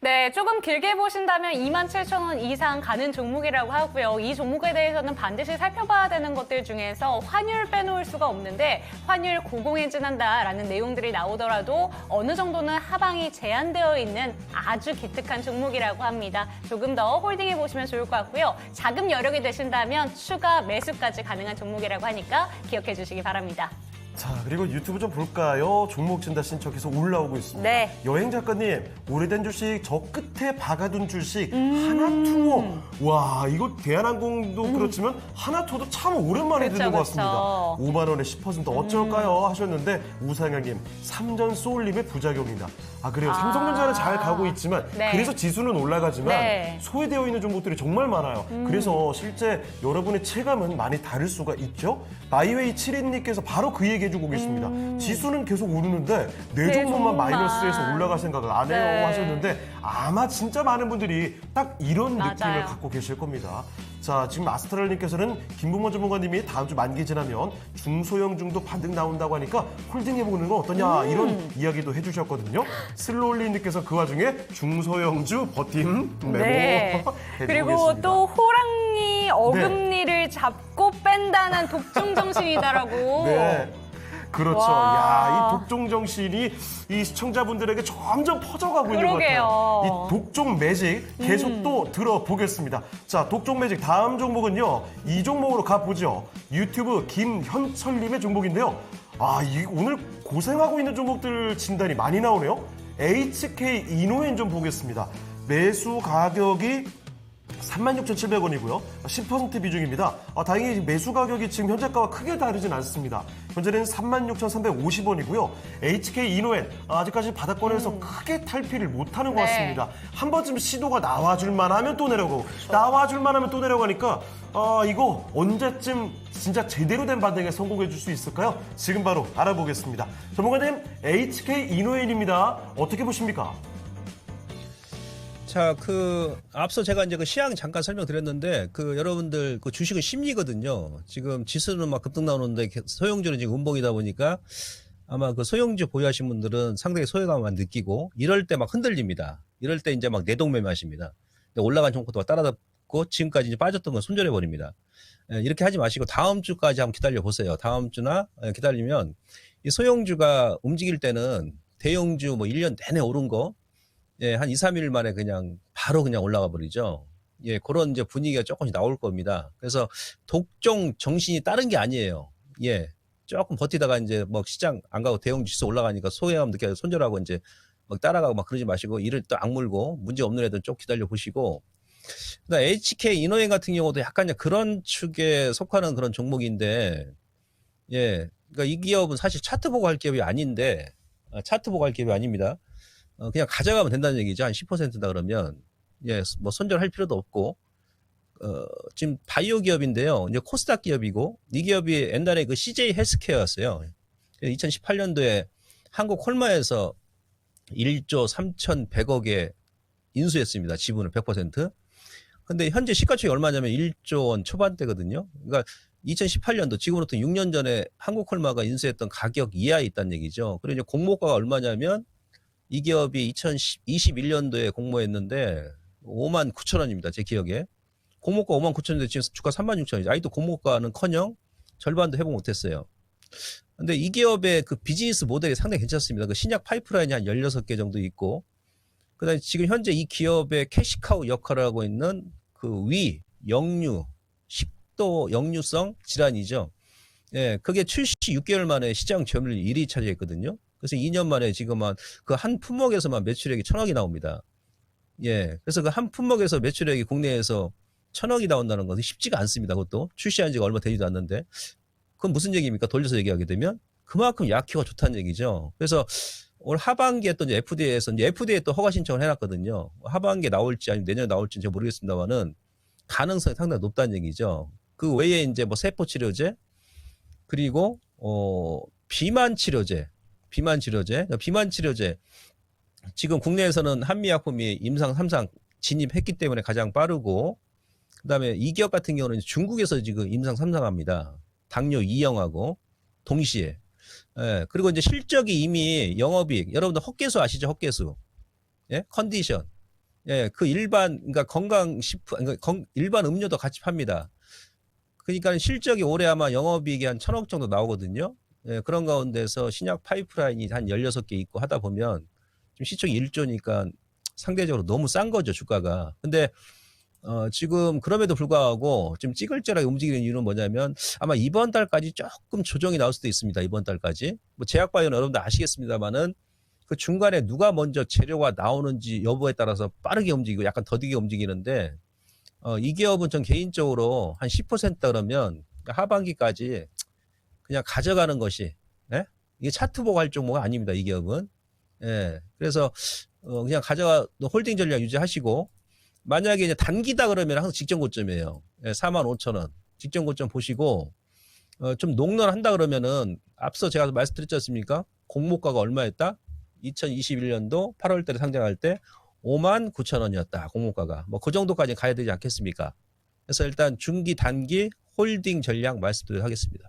네, 조금 길게 보신다면 27,000원 이상 가는 종목이라고 하고요. 이 종목에 대해서는 반드시 살펴봐야 되는 것들 중에서 환율 빼놓을 수가 없는데 환율 고공행진한다라는 내용들이 나오더라도 어느 정도는 하방이 제한되어 있는 아주 기특한 종목이라고 합니다. 조금 더 홀딩해 보시면 좋을 것 같고요. 자금 여력이 되신다면 추가 매수까지 가능한 종목이라고 하니까 기억해 주시기 바랍니다. 자, 그리고 유튜브 좀 볼까요? 종목 진단 신청 계속 올라오고 있습니다. 네. 여행 작가님, 오래된 주식, 저 끝에 박아둔 주식, 하나투어. 와, 이거 대한항공도 그렇지만 하나투어도 참 오랜만에 그쵸, 듣는 것 그쵸. 같습니다. 5만 원에 10% 어쩔까요? 하셨는데 우상현님, 삼전 소울림의 부작용이다. 아, 그래요. 삼성전자는 잘 가고 있지만 네. 그래서 지수는 올라가지만 네. 소외되어 있는 종목들이 정말 많아요. 그래서 실제 여러분의 체감은 많이 다를 수가 있죠. 마이웨이 7인님께서 바로 그 얘기 해주고 계십니다. 지수는 계속 오르는데 내 종목만 마이너스에서 올라갈 생각을 안 해요 네. 하셨는데 아마 진짜 많은 분들이 딱 이런 맞아요. 느낌을 갖고 계실 겁니다. 자, 자, 지금 아스트랄님께서는 김봉원 전문가님이 다음 주 만기 지나면 중소형중도 반등 나온다고 하니까 홀딩해보는 건 어떠냐 이런 이야기도 해주셨거든요. 슬로울리님께서 그 와중에 중소형주 버팀 메모 네. 그리고 해보겠습니다. 또 호랑이 어금니를 잡고 뺀다는 독중 정신이다라고. 네. 그렇죠. 와. 야, 이 독종 정신이 이 시청자분들에게 점점 퍼져가고 있는 것 그러게요. 같아요. 이 독종 매직 계속 또 들어보겠습니다. 자, 독종 매직 다음 종목은요. 이 종목으로 가보죠. 유튜브 김현철님의 종목인데요. 아, 오늘 고생하고 있는 종목들 진단이 많이 나오네요. HK 이노엔 좀 보겠습니다. 매수 가격이 36,700원이고요. 10% 비중입니다. 다행히 매수 가격이 지금 현재가와 크게 다르진 않습니다. 현재는 36,350원이고요. HK 이노엔 아직까지 바닥권에서 크게 탈피를 못하는 것 네. 같습니다. 한 번쯤 시도가 나와줄 만하면 또 내려가고 나와줄 만하면 또 내려가니까 이거 언제쯤 진짜 제대로 된 반등에 성공해 줄 수 있을까요? 지금 바로 알아보겠습니다. 전문가님, HK 이노엔입니다. 어떻게 보십니까? 자, 앞서 제가 이제 그 시황 잠깐 설명드렸는데, 여러분들, 주식은 심리거든요. 지금 지수는 막 급등 나오는데, 소형주는 지금 음봉이다 보니까, 아마 소형주 보유하신 분들은 상당히 소외감만 느끼고, 이럴 때 막 흔들립니다. 이럴 때 이제 막 내동매매하십니다. 올라간 종목도 따라잡고, 지금까지 이제 빠졌던 건 손절해버립니다. 이렇게 하지 마시고, 다음 주까지 한번 기다려보세요. 다음 주나 기다리면, 이 소형주가 움직일 때는, 대형주 1년 내내 오른 거, 예, 한 2, 3일 만에 바로 올라가 버리죠. 예, 그런 이제 분위기가 조금씩 나올 겁니다. 그래서 독종 정신이 다른 게 아니에요. 예, 조금 버티다가 이제 시장 안 가고 대형 지수 올라가니까 소외감 느껴서 손절하고 이제 따라가고 그러지 마시고 이를 또 악물고 문제 없는 애들은 좀 기다려 보시고. 그다음 HK 이노엔 같은 경우도 약간 그런 축에 속하는 그런 종목인데, 예, 그러니까 이 기업은 사실 차트 보고 할 기업이 아닌데, 차트 보고 할 기업이 아닙니다. 그냥 가져가면 된다는 얘기죠. 한 10%다 그러면. 예, 손절할 필요도 없고. 지금 바이오 기업인데요. 이제 코스닥 기업이고, 이 기업이 옛날에 CJ 헬스케어였어요. 2018년도에 한국 홀마에서 1조 3,100억에 인수했습니다. 지분을 100%. 근데 현재 시가총액이 얼마냐면 1조 원 초반대거든요. 그러니까 2018년도, 지금으로부터 6년 전에 한국 홀마가 인수했던 가격 이하에 있다는 얘기죠. 그리고 이제 공모가가 얼마냐면, 이 기업이 2021년도에 공모했는데 59,000원입니다. 제 기억에. 공모가 59,000원인데 지금 주가 36,000원이죠. 아직도 공모가는커녕 절반도 회복 못했어요. 근데 이 기업의 비즈니스 모델이 상당히 괜찮습니다. 신약 파이프라인이 한 16개 정도 있고, 그다음에 지금 현재 이 기업의 캐시카우 역할을 하고 있는 영유, 식도 역류성 질환이죠. 예, 그게 출시 6개월 만에 시장 점유율 1위 차지했거든요. 그래서 2년 만에 지금 한 품목에서만 매출액이 1,000억이 나옵니다. 예. 그래서 한 품목에서 매출액이 국내에서 1,000억이 나온다는 것은 쉽지가 않습니다. 그것도 출시한 지가 얼마 되지도 않는데. 그건 무슨 얘기입니까? 돌려서 얘기하게 되면 그만큼 약효가 좋다는 얘기죠. 그래서 올 하반기에 또 이제 FDA에서 FDA에 또 허가 신청을 해놨거든요. 하반기에 나올지 아니면 내년에 나올지는 제가 모르겠습니다만은 가능성이 상당히 높다는 얘기죠. 그 외에 이제 세포 치료제, 그리고 비만 치료제. 지금 국내에서는 한미약품이 임상 3상 진입했기 때문에 가장 빠르고, 그다음에 이 기업 같은 경우는 중국에서 지금 임상 3상합니다. 당뇨 2형하고 동시에. 예, 그리고 이제 실적이 이미 영업이익, 여러분들 헛개수 아시죠? 헛개수. 예, 컨디션. 예, 그러니까 건강식품, 일반 음료도 같이 팝니다. 그러니까 실적이 올해 아마 영업이익이 한 1,000억 정도 나오거든요. 예, 그런 가운데서 신약 파이프라인이 한 16개 있고 하다 보면 좀 시총이 1조니까 상대적으로 너무 싼 거죠, 주가가. 근데 지금 그럼에도 불구하고 좀 찌글찌글하게 움직이는 이유는 뭐냐면 아마 이번 달까지 조금 조정이 나올 수도 있습니다. 이번 달까지. 제약바이오는 여러분들 아시겠습니다만은 그 중간에 누가 먼저 재료가 나오는지 여부에 따라서 빠르게 움직이고 약간 더디게 움직이는데, 이 기업은 전 개인적으로 한 10% 그러면 하반기까지 그냥 가져가는 것이, 예? 이게 차트 보고 할 종목은 아닙니다. 이 기업은. 예. 그래서 그냥 홀딩 전략 유지하시고, 만약에 이제 단기다 그러면 항상 직전 고점이에요. 예, 45,000원. 직전 고점 보시고, 좀 농론한다 그러면은 앞서 제가 말씀드렸지 않습니까? 공모가가 얼마였다? 2021년도 8월 달에 상장할 때 59,000원이었다. 공모가가. 그 정도까지 가야 되지 않겠습니까? 그래서 일단 중기, 단기 홀딩 전략 말씀드리도록 하겠습니다.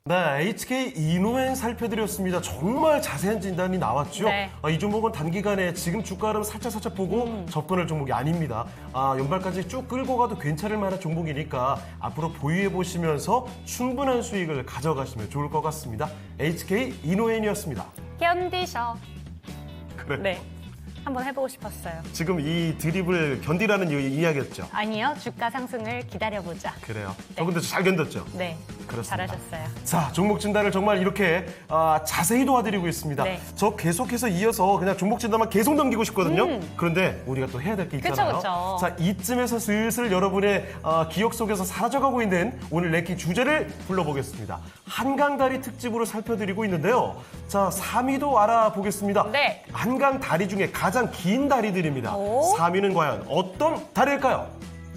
네, HK 이노엔 살펴드렸습니다. 정말 자세한 진단이 나왔죠. 네. 이 종목은 단기간에 지금 주가 흐름 살짝 보고 접근할 종목이 아닙니다. 연말까지 쭉 끌고 가도 괜찮을 만한 종목이니까 앞으로 보유해 보시면서 충분한 수익을 가져가시면 좋을 것 같습니다. HK 이노엔이었습니다. 견디셔. 그래. 네. 한번 해보고 싶었어요. 지금 이 드립을 견디라는 이야기였죠. 아니요, 주가 상승을 기다려보자. 그래요. 저 근데 잘 견뎠죠. 네, 그렇습니다. 잘하셨어요. 자, 종목 진단을 정말 이렇게 자세히 도와드리고 있습니다. 네. 저 계속해서 이어서 그냥 종목 진단만 계속 넘기고 싶거든요. 그런데 우리가 또 해야 될 게 있잖아요. 그쵸. 자, 이쯤에서 슬슬 여러분의 기억 속에서 사라져가고 있는 오늘 랭킹 주제를 불러보겠습니다. 한강다리 특집으로 살펴드리고 있는데요. 자, 3위도 알아보겠습니다. 네. 한강다리 중에 가장 긴 다리들입니다. 오. 3위는 과연 어떤 다리일까요?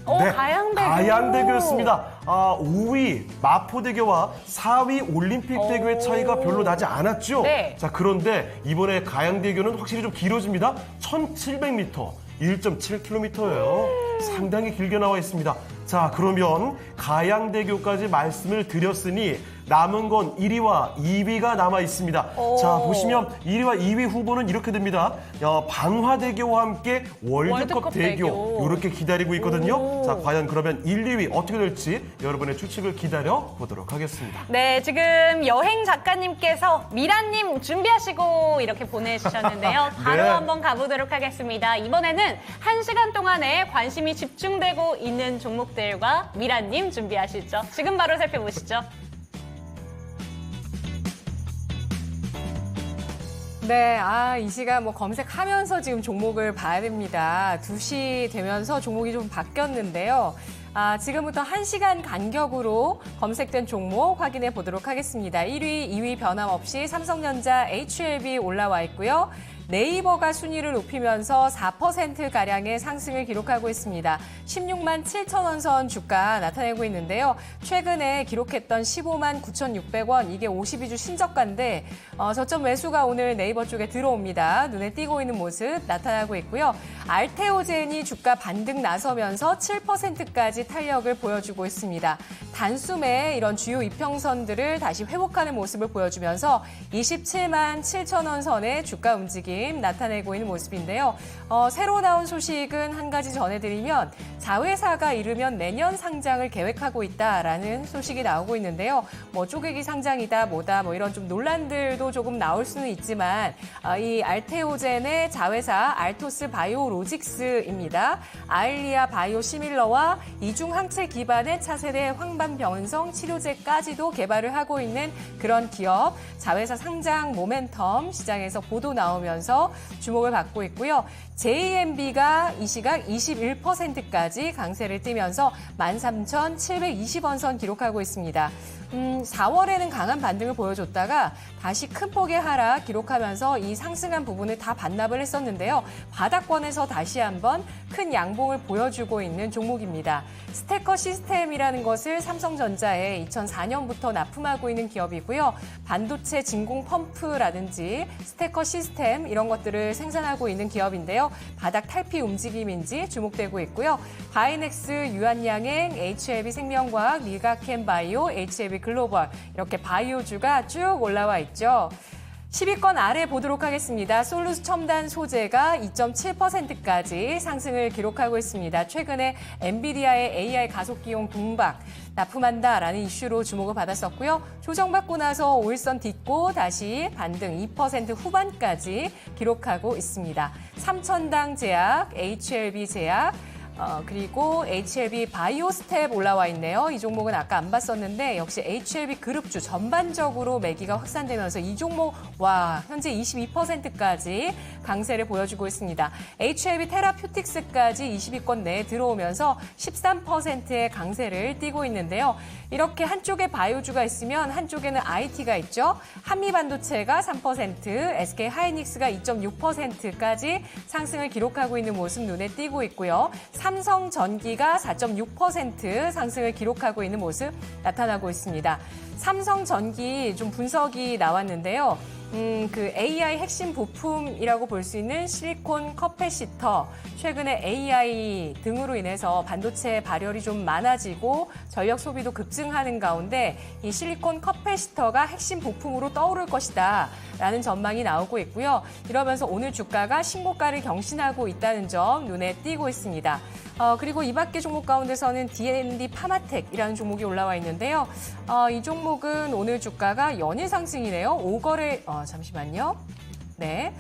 가양대교. 가양대교였습니다. 5위 마포대교와 4위 올림픽대교의 차이가 별로 나지 않았죠. 네. 자, 그런데 이번에 가양대교는 확실히 좀 길어집니다. 1,700m, 1.7km예요. 상당히 길게 나와 있습니다. 자, 그러면 가양대교까지 말씀을 드렸으니 남은 건 1위와 2위가 남아 있습니다. 자, 보시면 1위와 2위 후보는 이렇게 됩니다. 방화대교와 함께 월드컵 대교 이렇게 기다리고 있거든요. 자, 과연 그러면 1, 2위 어떻게 될지 여러분의 추측을 기다려 보도록 하겠습니다. 네, 지금 여행 작가님께서 미라님 준비하시고 이렇게 보내주셨는데요. 바로 네. 한번 가보도록 하겠습니다. 이번에는 1시간 동안에 관심이 집중되고 있는 종목들과 미라님 준비하시죠. 지금 바로 살펴보시죠. 네, 이 시간 검색하면서 지금 종목을 봐야 됩니다. 2시 되면서 종목이 좀 바뀌었는데요. 지금부터 1시간 간격으로 검색된 종목 확인해 보도록 하겠습니다. 1위, 2위 변함없이 삼성전자, HLB 올라와 있고요. 네이버가 순위를 높이면서 4%가량의 상승을 기록하고 있습니다. 16만 7천 원 선 주가 나타내고 있는데요. 최근에 기록했던 15만 9,600원, 이게 52주 신저가인데 저점 매수가 오늘 네이버 쪽에 들어옵니다. 눈에 띄고 있는 모습 나타나고 있고요. 알테오젠이 주가 반등 나서면서 7%까지 탄력을 보여주고 있습니다. 단숨에 이런 주요 이평선들을 다시 회복하는 모습을 보여주면서 27만 7천 원 선의 주가 움직임 나타내고 있는 모습인데요. 새로 나온 소식은 한 가지 전해드리면 자회사가 이르면 내년 상장을 계획하고 있다라는 소식이 나오고 있는데요. 쪼개기 상장이다 뭐다 이런 좀 논란들도 조금 나올 수는 있지만 이 알테오젠의 자회사 알토스 바이오로직스입니다. 아일리아 바이오시밀러와 이중 항체 기반의 차세대 황반변성 치료제까지도 개발을 하고 있는 그런 기업 자회사 상장 모멘텀 시장에서 보도 나오면서 주목을 받고 있고요. JMB가 이 시각 21%까지 강세를 띠면서 13,720원 선 기록하고 있습니다. 4월에는 강한 반등을 보여줬다가 다시 큰 폭의 하락 기록하면서 이 상승한 부분을 다 반납을 했었는데요. 바닥권에서 다시 한번 큰 양봉을 보여주고 있는 종목입니다. 스테커 시스템이라는 것을 삼성전자에 2004년부터 납품하고 있는 기업이고요. 반도체 진공 펌프라든지 스테커 시스템 이런 것들을 생산하고 있는 기업인데요. 바닥 탈피 움직임인지 주목되고 있고요. 바이넥스, 유한양행, HLB 생명과학, 리가캠 바이오, HLB 글로벌 이렇게 바이오주가 쭉 올라와 있죠. 10위권 아래 보도록 하겠습니다. 솔루스 첨단 소재가 2.7%까지 상승을 기록하고 있습니다. 최근에 엔비디아의 AI 가속기용 동박 납품한다라는 이슈로 주목을 받았었고요. 조정받고 나서 5일선 딛고 다시 반등 2% 후반까지 기록하고 있습니다. 삼천당 제약, HLB 제약, 그리고 HLB 바이오스텝 올라와 있네요. 이 종목은 아까 안 봤었는데 역시 HLB 그룹주 전반적으로 매기가 확산되면서 이 종목 현재 22%까지 강세를 보여주고 있습니다. HLB 테라퓨틱스까지 20위권 내에 들어오면서 13%의 강세를 띠고 있는데요. 이렇게 한쪽에 바이오주가 있으면 한쪽에는 IT가 있죠. 한미반도체가 3%, SK 하이닉스가 2.6%까지 상승을 기록하고 있는 모습 눈에 띄고 있고요. 삼성전기가 4.6% 상승을 기록하고 있는 모습 나타나고 있습니다. 삼성전기 좀 분석이 나왔는데요. 그 AI 핵심 부품이라고 볼 수 있는 실리콘 커패시터, 최근에 AI 등으로 인해서 반도체 발열이 좀 많아지고 전력 소비도 급증하는 가운데 이 실리콘 커패시터가 핵심 부품으로 떠오를 것이다 라는 전망이 나오고 있고요. 이러면서 오늘 주가가 신고가를 경신하고 있다는 점 눈에 띄고 있습니다. 그리고 이 밖의 종목 가운데서는 D&D 파마텍이라는 종목이 올라와 있는데요. 이 종목은 오늘 주가가 연일 상승이네요. 5거래, 잠시만요. 네.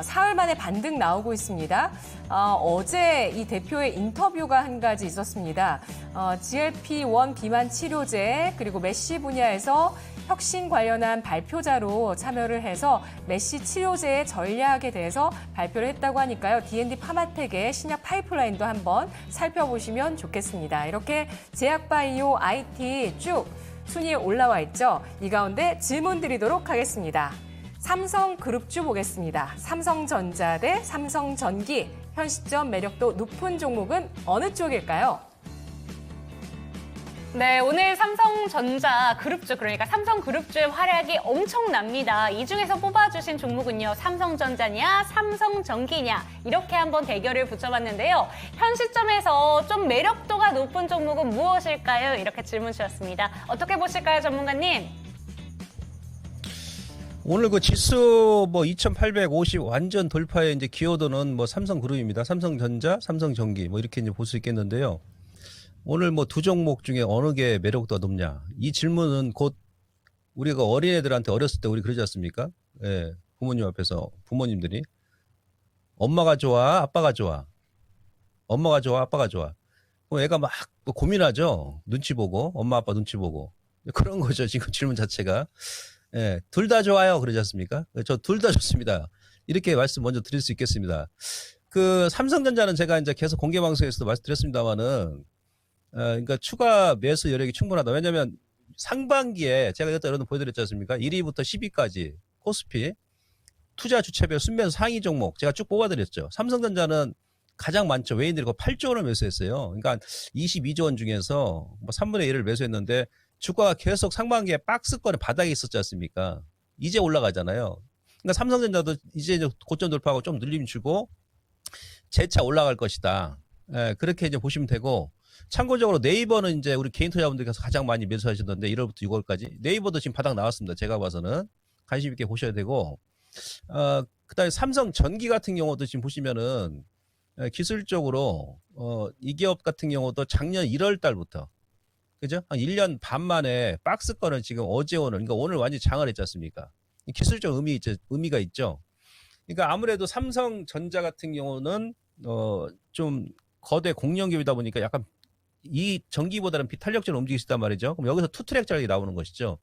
사흘 만에 반등 나오고 있습니다. 어제 이 대표의 인터뷰가 한 가지 있었습니다. GLP-1 비만 치료제 그리고 메시 분야에서 혁신 관련한 발표자로 참여를 해서 메시 치료제의 전략에 대해서 발표를 했다고 하니까요. D&D 파마텍의 신약 파이프라인도 한번 살펴보시면 좋겠습니다. 이렇게 제약바이오, IT 쭉 순위에 올라와 있죠. 이 가운데 질문 드리도록 하겠습니다. 삼성그룹주 보겠습니다. 삼성전자 대 삼성전기, 현 시점 매력도 높은 종목은 어느 쪽일까요? 네, 오늘 삼성전자 그룹주, 그러니까 삼성그룹주의 활약이 엄청납니다. 이 중에서 뽑아주신 종목은요, 삼성전자냐, 삼성전기냐, 이렇게 한번 대결을 붙여봤는데요. 현 시점에서 좀 매력도가 높은 종목은 무엇일까요? 이렇게 질문 주셨습니다. 어떻게 보실까요, 전문가님? 오늘 그 지수 뭐 2,850 완전 돌파에 이제 기여도는 뭐 삼성그룹입니다. 삼성전자, 삼성전기 뭐 이렇게 이제 볼 수 있겠는데요. 오늘 뭐 두 종목 중에 어느 게 매력도가 높냐? 이 질문은 곧 우리가 어린애들한테 어렸을 때 우리 그러지 않습니까? 예, 부모님 앞에서 부모님들이 엄마가 좋아, 아빠가 좋아, 엄마가 좋아, 아빠가 좋아. 그럼 애가 막 고민하죠. 눈치 보고 엄마 아빠 눈치 보고 그런 거죠. 지금 질문 자체가. 예, 둘 다 좋아요. 그러지 않습니까? 저 둘 다 좋습니다. 이렇게 말씀 먼저 드릴 수 있겠습니다. 그 삼성전자는 제가 이제 계속 공개 방송에서도 말씀드렸습니다만은, 그러니까 추가 매수 여력이 충분하다. 왜냐하면 상반기에 제가 이것도 여러분 보여드렸지 않습니까? 1위부터 10위까지 코스피 투자 주체별 순매수 상위 종목 제가 쭉 뽑아드렸죠. 삼성전자는 가장 많죠. 외인들이 8조 원을 매수했어요. 그러니까 22조 원 중에서 뭐 3분의 1을 매수했는데 주가가 계속 상반기에 박스권에 바닥에 있었지 않습니까? 이제 올라가잖아요. 그러니까 삼성전자도 이제 고점 돌파하고 좀 눌림 주고 재차 올라갈 것이다. 예, 그렇게 이제 보시면 되고, 참고적으로 네이버는 이제 우리 개인 투자자분들께서 가장 많이 매수하시던데 1월부터 6월까지 네이버도 지금 바닥 나왔습니다. 제가 봐서는 관심 있게 보셔야 되고, 그다음에 삼성전기 같은 경우도 지금 보시면은 기술적으로 이 기업 같은 경우도 작년 1월 달부터 그죠? 한 1년 반 만에 박스권을 지금 어제 오늘, 그러니까 오늘 완전히 장을 했지 않습니까? 기술적 의미가 있죠. 그러니까 아무래도 삼성전자 같은 경우는 좀 거대 공룡기업이다 보니까 약간 이 전기보다는 비탄력적으로 움직일 수 있단 말이죠. 그럼 여기서 투트랙 전략이 나오는 것이죠.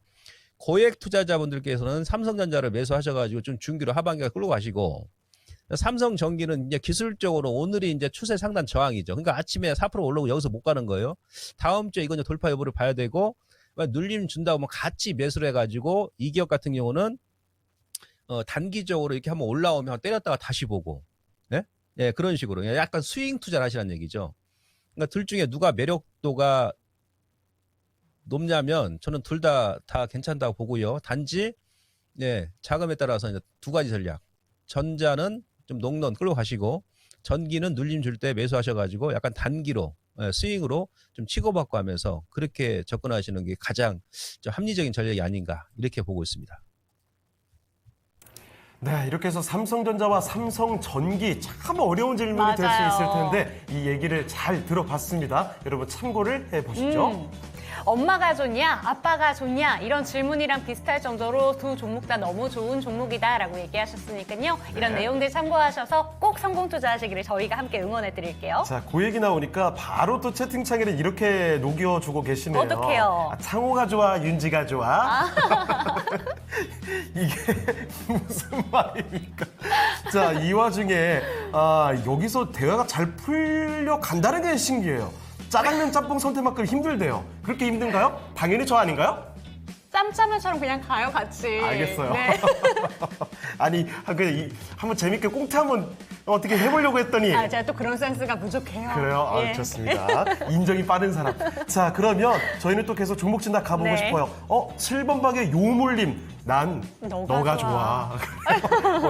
고액 투자자분들께서는 삼성전자를 매수하셔가지고 좀 중기로 하반기가 끌고 가시고, 삼성전기는 이제 기술적으로 오늘이 이제 추세 상단 저항이죠. 그러니까 아침에 4% 올라오고 여기서 못 가는 거예요. 다음 주에 이건 이제 돌파 여부를 봐야 되고, 눌림 준다고 하면 같이 매수를 해가지고 이 기업 같은 경우는 단기적으로 이렇게 한번 올라오면 때렸다가 다시 보고, 네? 예, 그런 식으로 약간 스윙 투자를 하시라는 얘기죠. 그러니까 둘 중에 누가 매력도가 높냐면 저는 둘 다 괜찮다고 보고요. 단지 예, 자금에 따라서 이제 두 가지 전략. 전자는 좀 농론 끌고 가시고, 전기는 눌림 줄 때 매수하셔가지고 약간 단기로 스윙으로 좀 치고받고 하면서 그렇게 접근하시는 게 가장 좀 합리적인 전략이 아닌가 이렇게 보고 있습니다. 네, 이렇게 해서 삼성전자와 삼성전기 참 어려운 질문이 될 수 맞아요. 있을 텐데 이 얘기를 잘 들어봤습니다. 여러분 참고를 해보시죠. 엄마가 좋냐, 아빠가 좋냐 이런 질문이랑 비슷할 정도로 두 종목 다 너무 좋은 종목이다라고 얘기하셨으니까요. 이런 네. 내용들 참고하셔서 꼭 성공 투자하시기를 저희가 함께 응원해드릴게요. 자, 그 얘기 나오니까 바로 또 채팅창에는 이렇게 녹여주고 계시네요. 어떡해요? 창호가 좋아, 윤지가 좋아? 이게 무슨 말입니까? 자, 이 와중에 여기서 대화가 잘 풀려간다는 게 신기해요. 짜장면 짬뽕 선택만큼 힘들대요. 그렇게 힘든가요? 당연히 저 아닌가요? 짬짜면처럼 그냥 가요, 같이. 알겠어요. 네. 아니, 한번 재밌게 꽁트 한번 어떻게 해보려고 했더니. 제가 또 그런 센스가 부족해요. 그래요? 예. 좋습니다. 인정이 빠른 사람. 자, 그러면 저희는 또 계속 종목 진단 가보고 네. 싶어요. 7번 방의 요물님. 난 너가 좋아.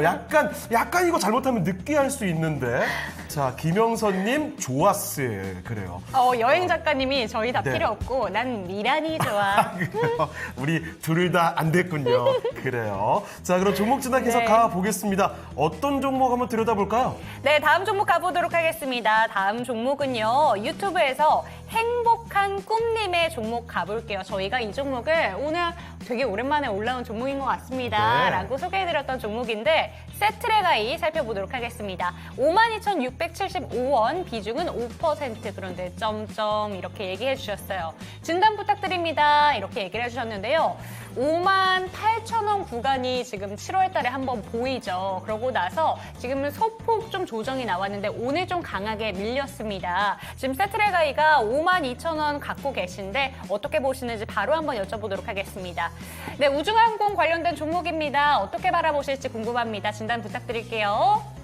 약간 이거 잘못하면 느끼할 수 있는데. 자, 김영선님 좋았어. 그래요. 여행 작가님이 저희 다 네. 필요 없고 난 미란이 좋아. 그래요. 우리 둘 다 안 됐군요. 그래요. 자, 그럼 종목 진단해서 네. 가보겠습니다. 어떤 종목 한번 들여다볼까요? 네, 다음 종목 가보도록 하겠습니다. 다음 종목은요, 유튜브에서 행복한 꿈님의 종목 가볼게요. 저희가 이 종목을 오늘 되게 오랜만에 올라온 종목인 것 같습니다. 네. 라고 소개해드렸던 종목인데, 세트레가이 살펴보도록 하겠습니다. 52,675원, 비중은 5%. 그런데 점점 이렇게 얘기해 주셨어요. 진단 부탁드립니다. 이렇게 얘기를 해주셨는데요. 58,000원 구간이 지금 7월 달에 한번 보이죠. 그러고 나서 지금은 소폭 좀 조정이 나왔는데 오늘 좀 강하게 밀렸습니다. 지금 세트레가이가 52,000원 갖고 계신데 어떻게 보시는지 바로 한번 여쭤보도록 하겠습니다. 네, 우중항공 관련된 종목입니다. 어떻게 바라보실지 궁금합니다. 진단 부탁드릴게요.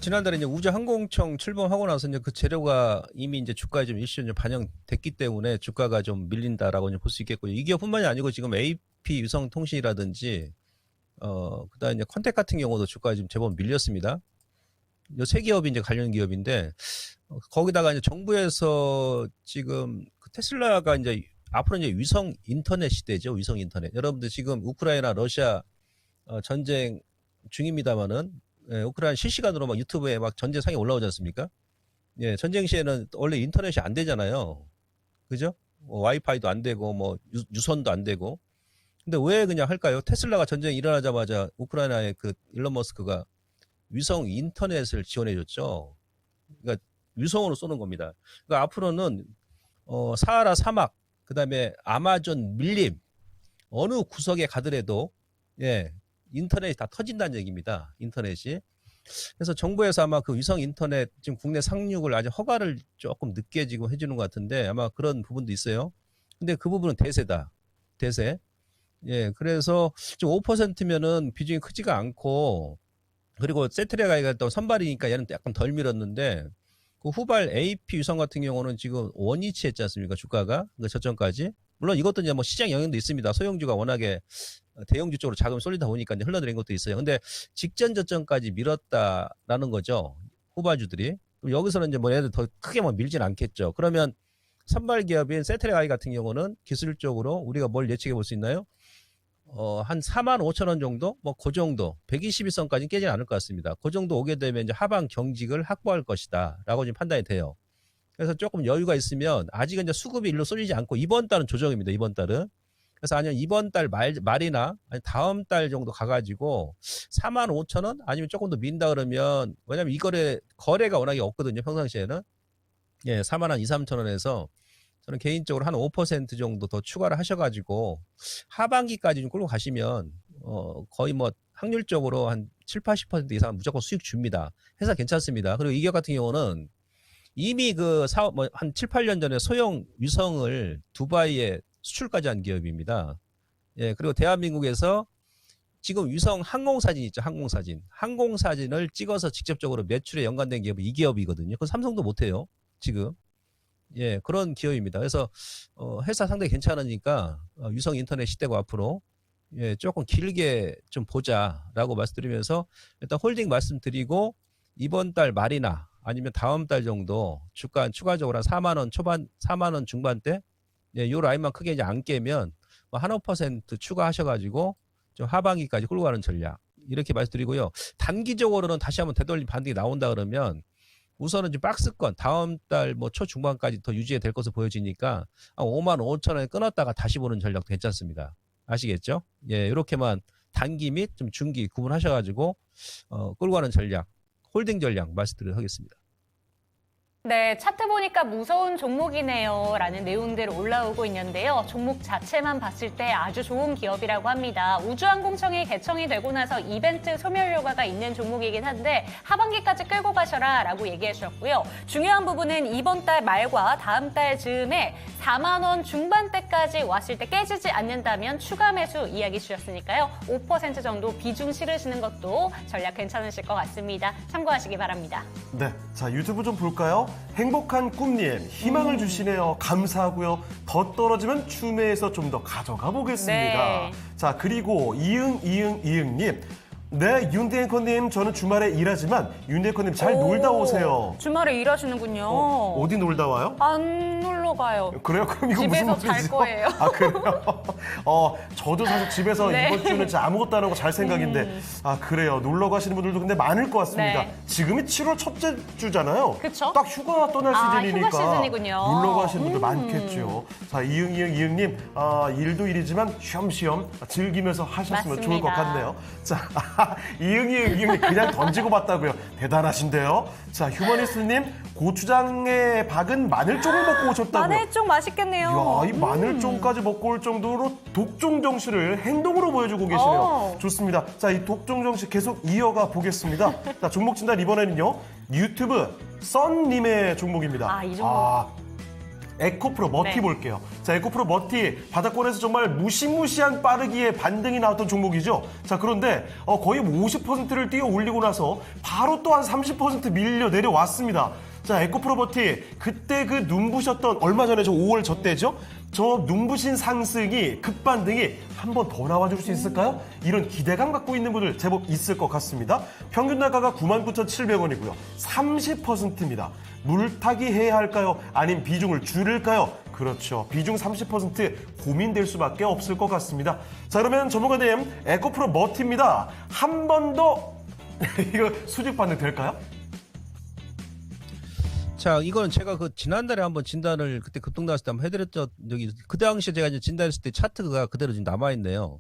지난달에 이제 우주항공청 출범하고 나서 이제 그 재료가 이미 이제 주가에 좀 일시적으로 좀 반영됐기 때문에 주가가 좀 밀린다라고 볼 수 있겠고요. 이 기업뿐만이 아니고 지금 AP 유성통신이라든지 그다음에 이제 컨택 같은 경우도 주가가 지금 제법 밀렸습니다. 이 세 기업이 이제 관련 기업인데 거기다가 이제 정부에서 지금 그 테슬라가 이제 앞으로 이제 위성 인터넷 시대죠. 위성 인터넷. 여러분들 지금 우크라이나 러시아 전쟁 중입니다만은 우크라이나 실시간으로 막 유튜브에 막 전쟁상에 올라오지 않습니까? 예, 전쟁 시에는 원래 인터넷이 안 되잖아요. 그죠? 와이파이도 안 되고 뭐 유선도 안 되고. 근데 왜 그냥 할까요? 테슬라가 전쟁이 일어나자마자 우크라이나의 그 일론 머스크가 위성 인터넷을 지원해 줬죠. 그러니까 위성으로 쏘는 겁니다. 그러니까 앞으로는 사하라 사막, 그다음에 아마존 밀림 어느 구석에 가더라도 예, 인터넷이 다 터진다는 얘기입니다. 인터넷이. 그래서 정부에서 아마 그 위성 인터넷 지금 국내 상륙을 아직 허가를 조금 늦게 지금 해주는 것 같은데 아마 그런 부분도 있어요. 근데 그 부분은 대세다. 대세. 예, 그래서 지금 5%면은 비중이 크지가 않고 그리고 세트레가이가 또 선발이니까 얘는 약간 덜 밀었는데 그 후발 AP 위성 같은 경우는 지금 원위치 했지 않습니까? 주가가. 그 저점까지. 물론 이것도 이제 뭐 시장 영향도 있습니다. 소형주가 워낙에 대형주 쪽으로 자금이 쏠리다 보니까 이제 흘러내린 것도 있어요. 근데 직전 저점까지 밀었다라는 거죠. 후발주들이. 그럼 여기서는 이제 뭐 얘들 더 크게 뭐 밀진 않겠죠. 그러면 선발 기업인 세트레가이 같은 경우는 기술적으로 우리가 뭘 예측해 볼 수 있나요? 한 45,000원 정도? 뭐 그 정도. 121선까지는 깨지는 않을 것 같습니다. 그 정도 오게 되면 이제 하방 경직을 확보할 것이다. 라고 지금 판단이 돼요. 그래서 조금 여유가 있으면 아직은 이제 수급이 일로 쏠리지 않고 이번 달은 조정입니다. 이번 달은. 그래서 아니면 이번 달 말이나 아니 다음 달 정도 가가지고 45,000원 아니면 조금 더 민다 그러면 왜냐면 이 거래가 워낙에 없거든요. 평상시에는. 예, 41,000원, 2,3,000원에서 저는 개인적으로 한 5% 정도 더 추가를 하셔가지고 하반기까지 좀 끌고 가시면 거의 뭐 확률적으로 한 7, 80% 이상 무조건 수익 줍니다. 회사 괜찮습니다. 그리고 이 기업 같은 경우는 이미 그 사업 한 7, 8년 전에 소형 위성을 두바이에 수출까지 한 기업입니다. 예, 그리고 대한민국에서 지금 위성 항공사진 있죠. 항공사진을 찍어서 직접적으로 매출에 연관된 기업이 이 기업이거든요. 그건 삼성도 못해요. 지금. 예, 그런 기업입니다. 그래서 회사 상당히 괜찮으니까 위성 인터넷 시대고 앞으로 예, 조금 길게 좀 보자라고 말씀드리면서 일단 홀딩 말씀드리고 이번 달 말이나 아니면 다음 달 정도 주가 추가적으로 한 4만 원 초반, 4만 원 중반대 예, 요 라인만 크게 이제 안 깨면 뭐 한 5% 추가하셔가지고 좀 하반기까지 끌고 가는 전략 이렇게 말씀드리고요. 단기적으로는 다시 한번 되돌림 반등이 나온다 그러면 우선은 지금 박스권 다음 달 뭐 초중반까지 더 유지가 될 것으로 보여지니까 55,000원에 끊었다가 다시 보는 전략도 괜찮습니다. 아시겠죠? 예, 이렇게만 단기 및 좀 중기 구분하셔가지고 끌고 가는 전략, 홀딩 전략 말씀드리도록 하겠습니다. 네, 차트 보니까 무서운 종목이네요 라는 내용들 올라오고 있는데요. 종목 자체만 봤을 때 아주 좋은 기업이라고 합니다. 우주항공청이 개청이 되고 나서 이벤트 소멸 효과가 있는 종목이긴 한데 하반기까지 끌고 가셔라 라고 얘기해 주셨고요. 중요한 부분은 이번 달 말과 다음 달 즈음에 4만 원 중반대까지 왔을 때 깨지지 않는다면 추가 매수 이야기 주셨으니까요. 5% 정도 비중 실으시는 것도 전략 괜찮으실 것 같습니다. 참고하시기 바랍니다. 네, 자 유튜브 좀 볼까요? 행복한 꿈님, 희망을 주시네요. 감사하고요. 더 떨어지면 추매해서 좀 더 가져가 보겠습니다. 네. 자, 그리고 이응님. 네, 윤대 앵커님, 저는 주말에 일하지만 윤대 앵커님 잘 놀다 오세요. 주말에 일하시는군요. 어디 놀다 와요? 안 놀러 가요. 그래요? 그럼 이거 집에서 무슨 잘 말이죠? 거예요. 아, 그래요? 저도 사실 집에서 네. 이번 주는 진짜 아무것도 안 하고 잘 생각인데, 아, 그래요. 놀러 가시는 분들도 근데 많을 것 같습니다. 네. 지금이 7월 첫째 주잖아요. 그쵸? 딱 휴가 떠날 아, 시즌이니까. 휴가 시즌이군요. 놀러 가시는 분들 많겠죠. 자, 이응님, 일도 일이지만 쉬엄쉬엄 즐기면서 하셨으면 좋을 것 맞습니다. 같네요. 자, 이응님 그냥 던지고 봤다고요. 대단하신데요. 자, 휴머니스트님, 고추장에 박은 마늘종을 먹고 오셨다고요. 마늘종 맛있겠네요. 이야, 이 마늘종까지 먹고 올 정도로 독종 정씨를 행동으로 보여주고 계시네요. 오. 좋습니다. 자, 이 독종 정씨 계속 이어가 보겠습니다. 자, 종목 진단 이번에는요. 유튜브 썬님의 종목입니다. 이 종목. 에코프로 머티 네. 볼게요. 자, 에코프로 머티 바닥권에서 정말 무시무시한 빠르기에 반등이 나왔던 종목이죠. 자, 그런데 거의 50%를 뛰어 올리고 나서 바로 또 한 30% 밀려 내려왔습니다. 자, 에코프로 머티 그때 그 눈부셨던 얼마 전에 저 5월 저 때죠. 저 눈부신 상승이 급반등이 한 번 더 나와줄 수 있을까요? 이런 기대감 갖고 있는 분들 제법 있을 것 같습니다. 평균 단가가 99,700원이고요. 30%입니다. 물타기 해야 할까요? 아니면 비중을 줄일까요? 그렇죠. 비중 30% 고민될 수밖에 없을 것 같습니다. 자, 그러면 전문가님 에코프로 머티입니다. 한 번 더 이거 수직 반등 될까요? 자, 이거는 제가 그 지난달에 한번 진단을 그때 급등 나왔을 때 한번 해드렸죠. 여기 그 당시에 제가 이제 진단했을 때 차트가 그대로 지금 남아있네요.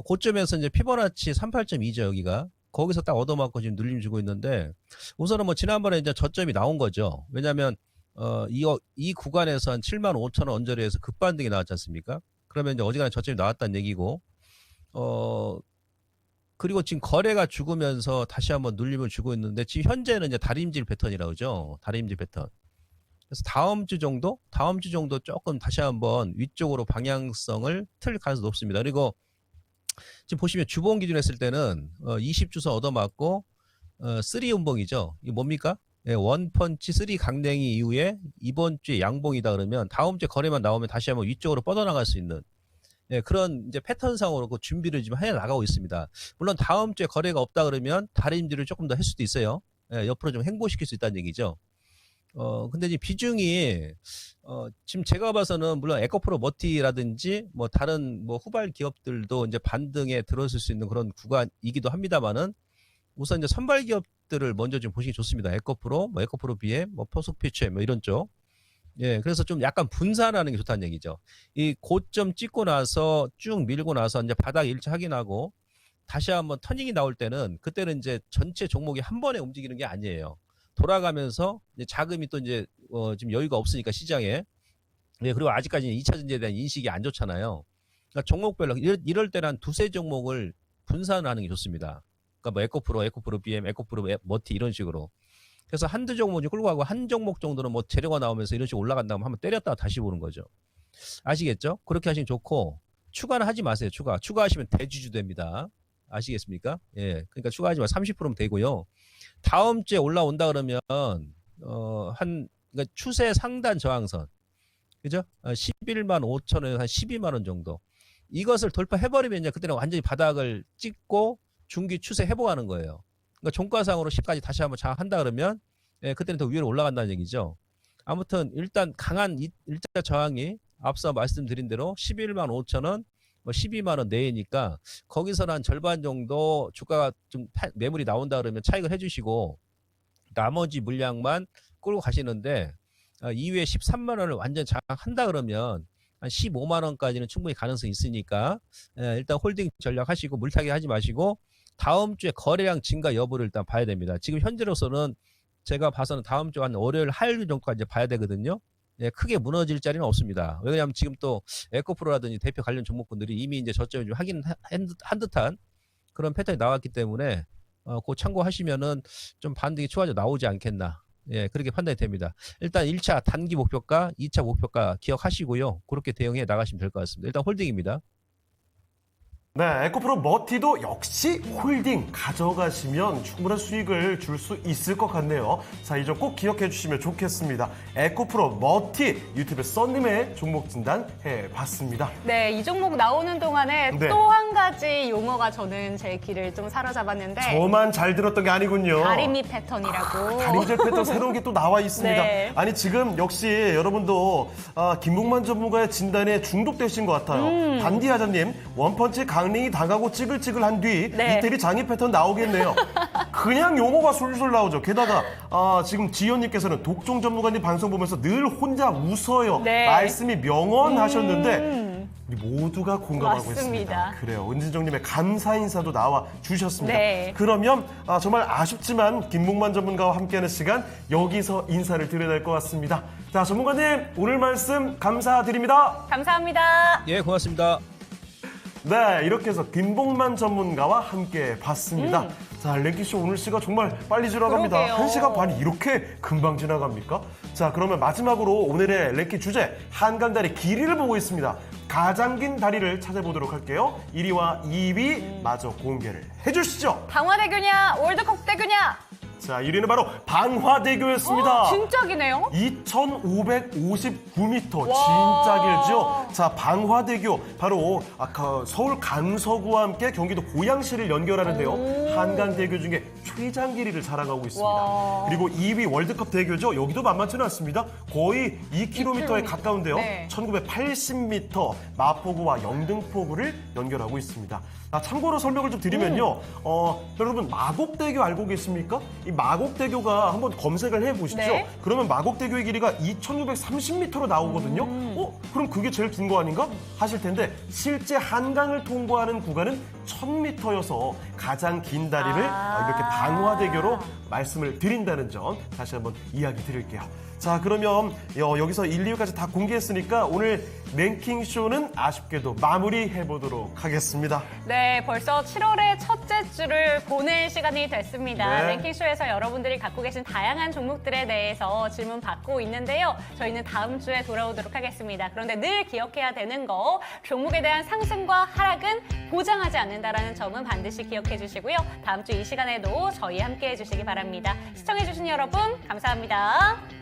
고점에서 이제 피보나치 38.2죠, 여기가. 거기서 딱 얻어맞고 지금 눌림 주고 있는데, 우선은 뭐 지난번에 이제 저점이 나온 거죠. 왜냐면, 이 구간에서 한 75,000원 언저리에서 급반등이 나왔지 않습니까? 그러면 이제 어지간한 저점이 나왔다는 얘기고, 그리고 지금 거래가 죽으면서 다시 한번 눌림을 주고 있는데, 지금 현재는 이제 다림질 패턴이라고 그러죠. 다림질 패턴. 그래서 다음 주 정도 조금 다시 한번 위쪽으로 방향성을 틀 가능성이 높습니다. 그리고 지금 보시면 주봉 기준 했을 때는 20주선 얻어맞고 3 음봉이죠. 이게 뭡니까? 예, 원펀치 3 강냉이 이후에 이번 주에 양봉이다 그러면 다음 주에 거래만 나오면 다시 한번 위쪽으로 뻗어나갈 수 있는 예, 그런 이제 패턴상으로 그 준비를 지금 해 나가고 있습니다. 물론 다음 주에 거래가 없다 그러면 다림질을 조금 더 할 수도 있어요. 예, 옆으로 좀 횡보시킬 수 있다는 얘기죠. 근데 이제 비중이 지금 제가 봐서는 물론 에코프로 머티라든지 뭐 다른 뭐 후발 기업들도 이제 반등에 들어설 수 있는 그런 구간이기도 합니다만은 우선 이제 선발 기업들을 먼저 좀 보시기 좋습니다. 에코프로, 뭐 에코프로 BM, 뭐 포스피체 뭐 이런 쪽. 예, 그래서 좀 약간 분산하는 게 좋다는 얘기죠. 이 고점 찍고 나서 쭉 밀고 나서 이제 바닥 일치 확인하고 다시 한번 터닝이 나올 때는 그때는 이제 전체 종목이 한 번에 움직이는 게 아니에요. 돌아가면서 이제 자금이 또 이제 지금 여유가 없으니까 시장에 예, 그리고 아직까지는 2차 전지에 대한 인식이 안 좋잖아요. 그러니까 종목별로 이럴 때는 한 두세 종목을 분산하는 게 좋습니다. 그러니까 뭐 에코프로 BM, 에코프로 머티 이런 식으로. 그래서 한두 종목 끌고 가고 한 종목 정도는 뭐 재료가 나오면서 이런 식으로 올라간다면 한번 때렸다가 다시 보는 거죠. 아시겠죠? 그렇게 하시면 좋고 추가는 하지 마세요. 추가하시면 대주주 됩니다. 아시겠습니까? 예, 그러니까 추가하지 마. 30%면 되고요. 다음 주에 올라온다 그러면 그러니까 추세 상단 저항선 그죠? 11만 5천원에서 한 12만 원 정도 이것을 돌파해버리면 이제 그때는 완전히 바닥을 찍고 중기 추세 회복하는 거예요. 그러니까 종가상으로 10까지 다시 한번 장악한다 그러면 예, 그때는 더 위로 올라간다는 얘기죠. 아무튼 일단 강한 일자 저항이 앞서 말씀드린 대로 11만 5천원 뭐 12만 원 내외니까 거기서는 한 절반 정도 주가가 좀 매물이 나온다 그러면 차익을 해주시고 나머지 물량만 끌고 가시는데 이후에 13만 원을 완전 장악한다 그러면 한 15만 원까지는 충분히 가능성이 있으니까 일단 홀딩 전략 하시고 물타기 하지 마시고 다음 주에 거래량 증가 여부를 일단 봐야 됩니다. 지금 현재로서는 제가 봐서는 다음 주 한 월요일 화요일 정도까지 봐야 되거든요. 예, 크게 무너질 자리는 없습니다. 왜냐하면 지금 또 에코프로라든지 대표 관련 종목군들이 이미 이제 저점을 좀 확인한 듯한 그런 패턴이 나왔기 때문에 그거 참고하시면은 좀 반등이 추가적으로 나오지 않겠나. 예, 그렇게 판단이 됩니다. 일단 1차 단기 목표가, 2차 목표가 기억하시고요. 그렇게 대응해 나가시면 될 것 같습니다. 일단 홀딩입니다. 네, 에코프로 머티도 역시 홀딩 가져가시면 충분한 수익을 줄 수 있을 것 같네요. 자, 이 점 꼭 기억해 주시면 좋겠습니다. 에코프로 머티 유튜브 썬님의 종목 진단 해봤습니다. 네, 이 종목 나오는 동안에 네. 또 한 가지 용어가 저는 제 귀를 좀 사로잡았는데 저만 잘 들었던 게 아니군요. 다리미 패턴이라고. 다리미절 패턴 새로운 게 또 나와 있습니다. 네. 아니 지금 역시 여러분도 김봉만 전문가의 진단에 중독되신 것 같아요. 반디하자님 원펀치 강링이 당하고 찌글찌글한 뒤 네. 이태리 장애 패턴 나오겠네요. 그냥 용어가 술술 나오죠. 게다가 지금 지연님께서는 독종 전문가님 방송 보면서 늘 혼자 웃어요. 네. 말씀이 명언하셨는데 우리 모두가 공감하고 맞습니다. 있습니다. 그래요. 은진정님의 감사 인사도 나와 주셨습니다. 네. 그러면 정말 아쉽지만 김봉만 전문가와 함께하는 시간 여기서 인사를 드려야 될 것 같습니다. 자, 전문가님 오늘 말씀 감사드립니다. 감사합니다. 예, 고맙습니다. 네, 이렇게 해서 김봉만 전문가와 함께 봤습니다. 자, 랭킹쇼 오늘 시간 정말 빨리 지나갑니다. 그러게요. 1시간 반이 이렇게 금방 지나갑니까? 자, 그러면 마지막으로 오늘의 랭킹 주제 한강다리 길이를 보고 있습니다. 가장 긴 다리를 찾아보도록 할게요. 1위와 2위 마저 공개를 해주시죠. 방화대교냐 월드컵 대교냐. 자, 1위는 바로 방화대교였습니다. 진짜 기네요. 2,559m 와. 진짜 길죠. 자, 방화대교 바로 아까 서울 강서구와 함께 경기도 고양시를 연결하는데요. 한강대교 중에 최장 길이를 자랑하고 있습니다. 와. 그리고 2위 월드컵 대교죠. 여기도 만만치는 않습니다. 거의 2km에 가까운데요. 네. 1980m 마포구와 영등포구를 연결하고 있습니다. 참고로 설명을 좀 드리면요. 여러분 마곡대교 알고 계십니까? 이 마곡대교가 한번 검색을 해보시죠. 네. 그러면 마곡대교의 길이가 2,630m로 나오거든요. 그럼 그게 제일 긴 거 아닌가? 하실 텐데 실제 한강을 통과하는 구간은 1,000m여서 가장 긴 다리를 이렇게 방화대교로 말씀을 드린다는 점 다시 한번 이야기 드릴게요. 자, 그러면 여기서 1, 2위까지 다 공개했으니까 오늘 랭킹쇼는 아쉽게도 마무리해보도록 하겠습니다. 네, 벌써 7월의 첫째 주를 보낼 시간이 됐습니다. 네. 랭킹쇼에서 여러분들이 갖고 계신 다양한 종목들에 대해서 질문 받고 있는데요. 저희는 다음 주에 돌아오도록 하겠습니다. 그런데 늘 기억해야 되는 거, 종목에 대한 상승과 하락은 보장하지 않는다라는 점은 반드시 기억해 주시고요. 다음 주 이 시간에도 저희 함께 해주시기 바랍니다. 시청해주신 여러분, 감사합니다.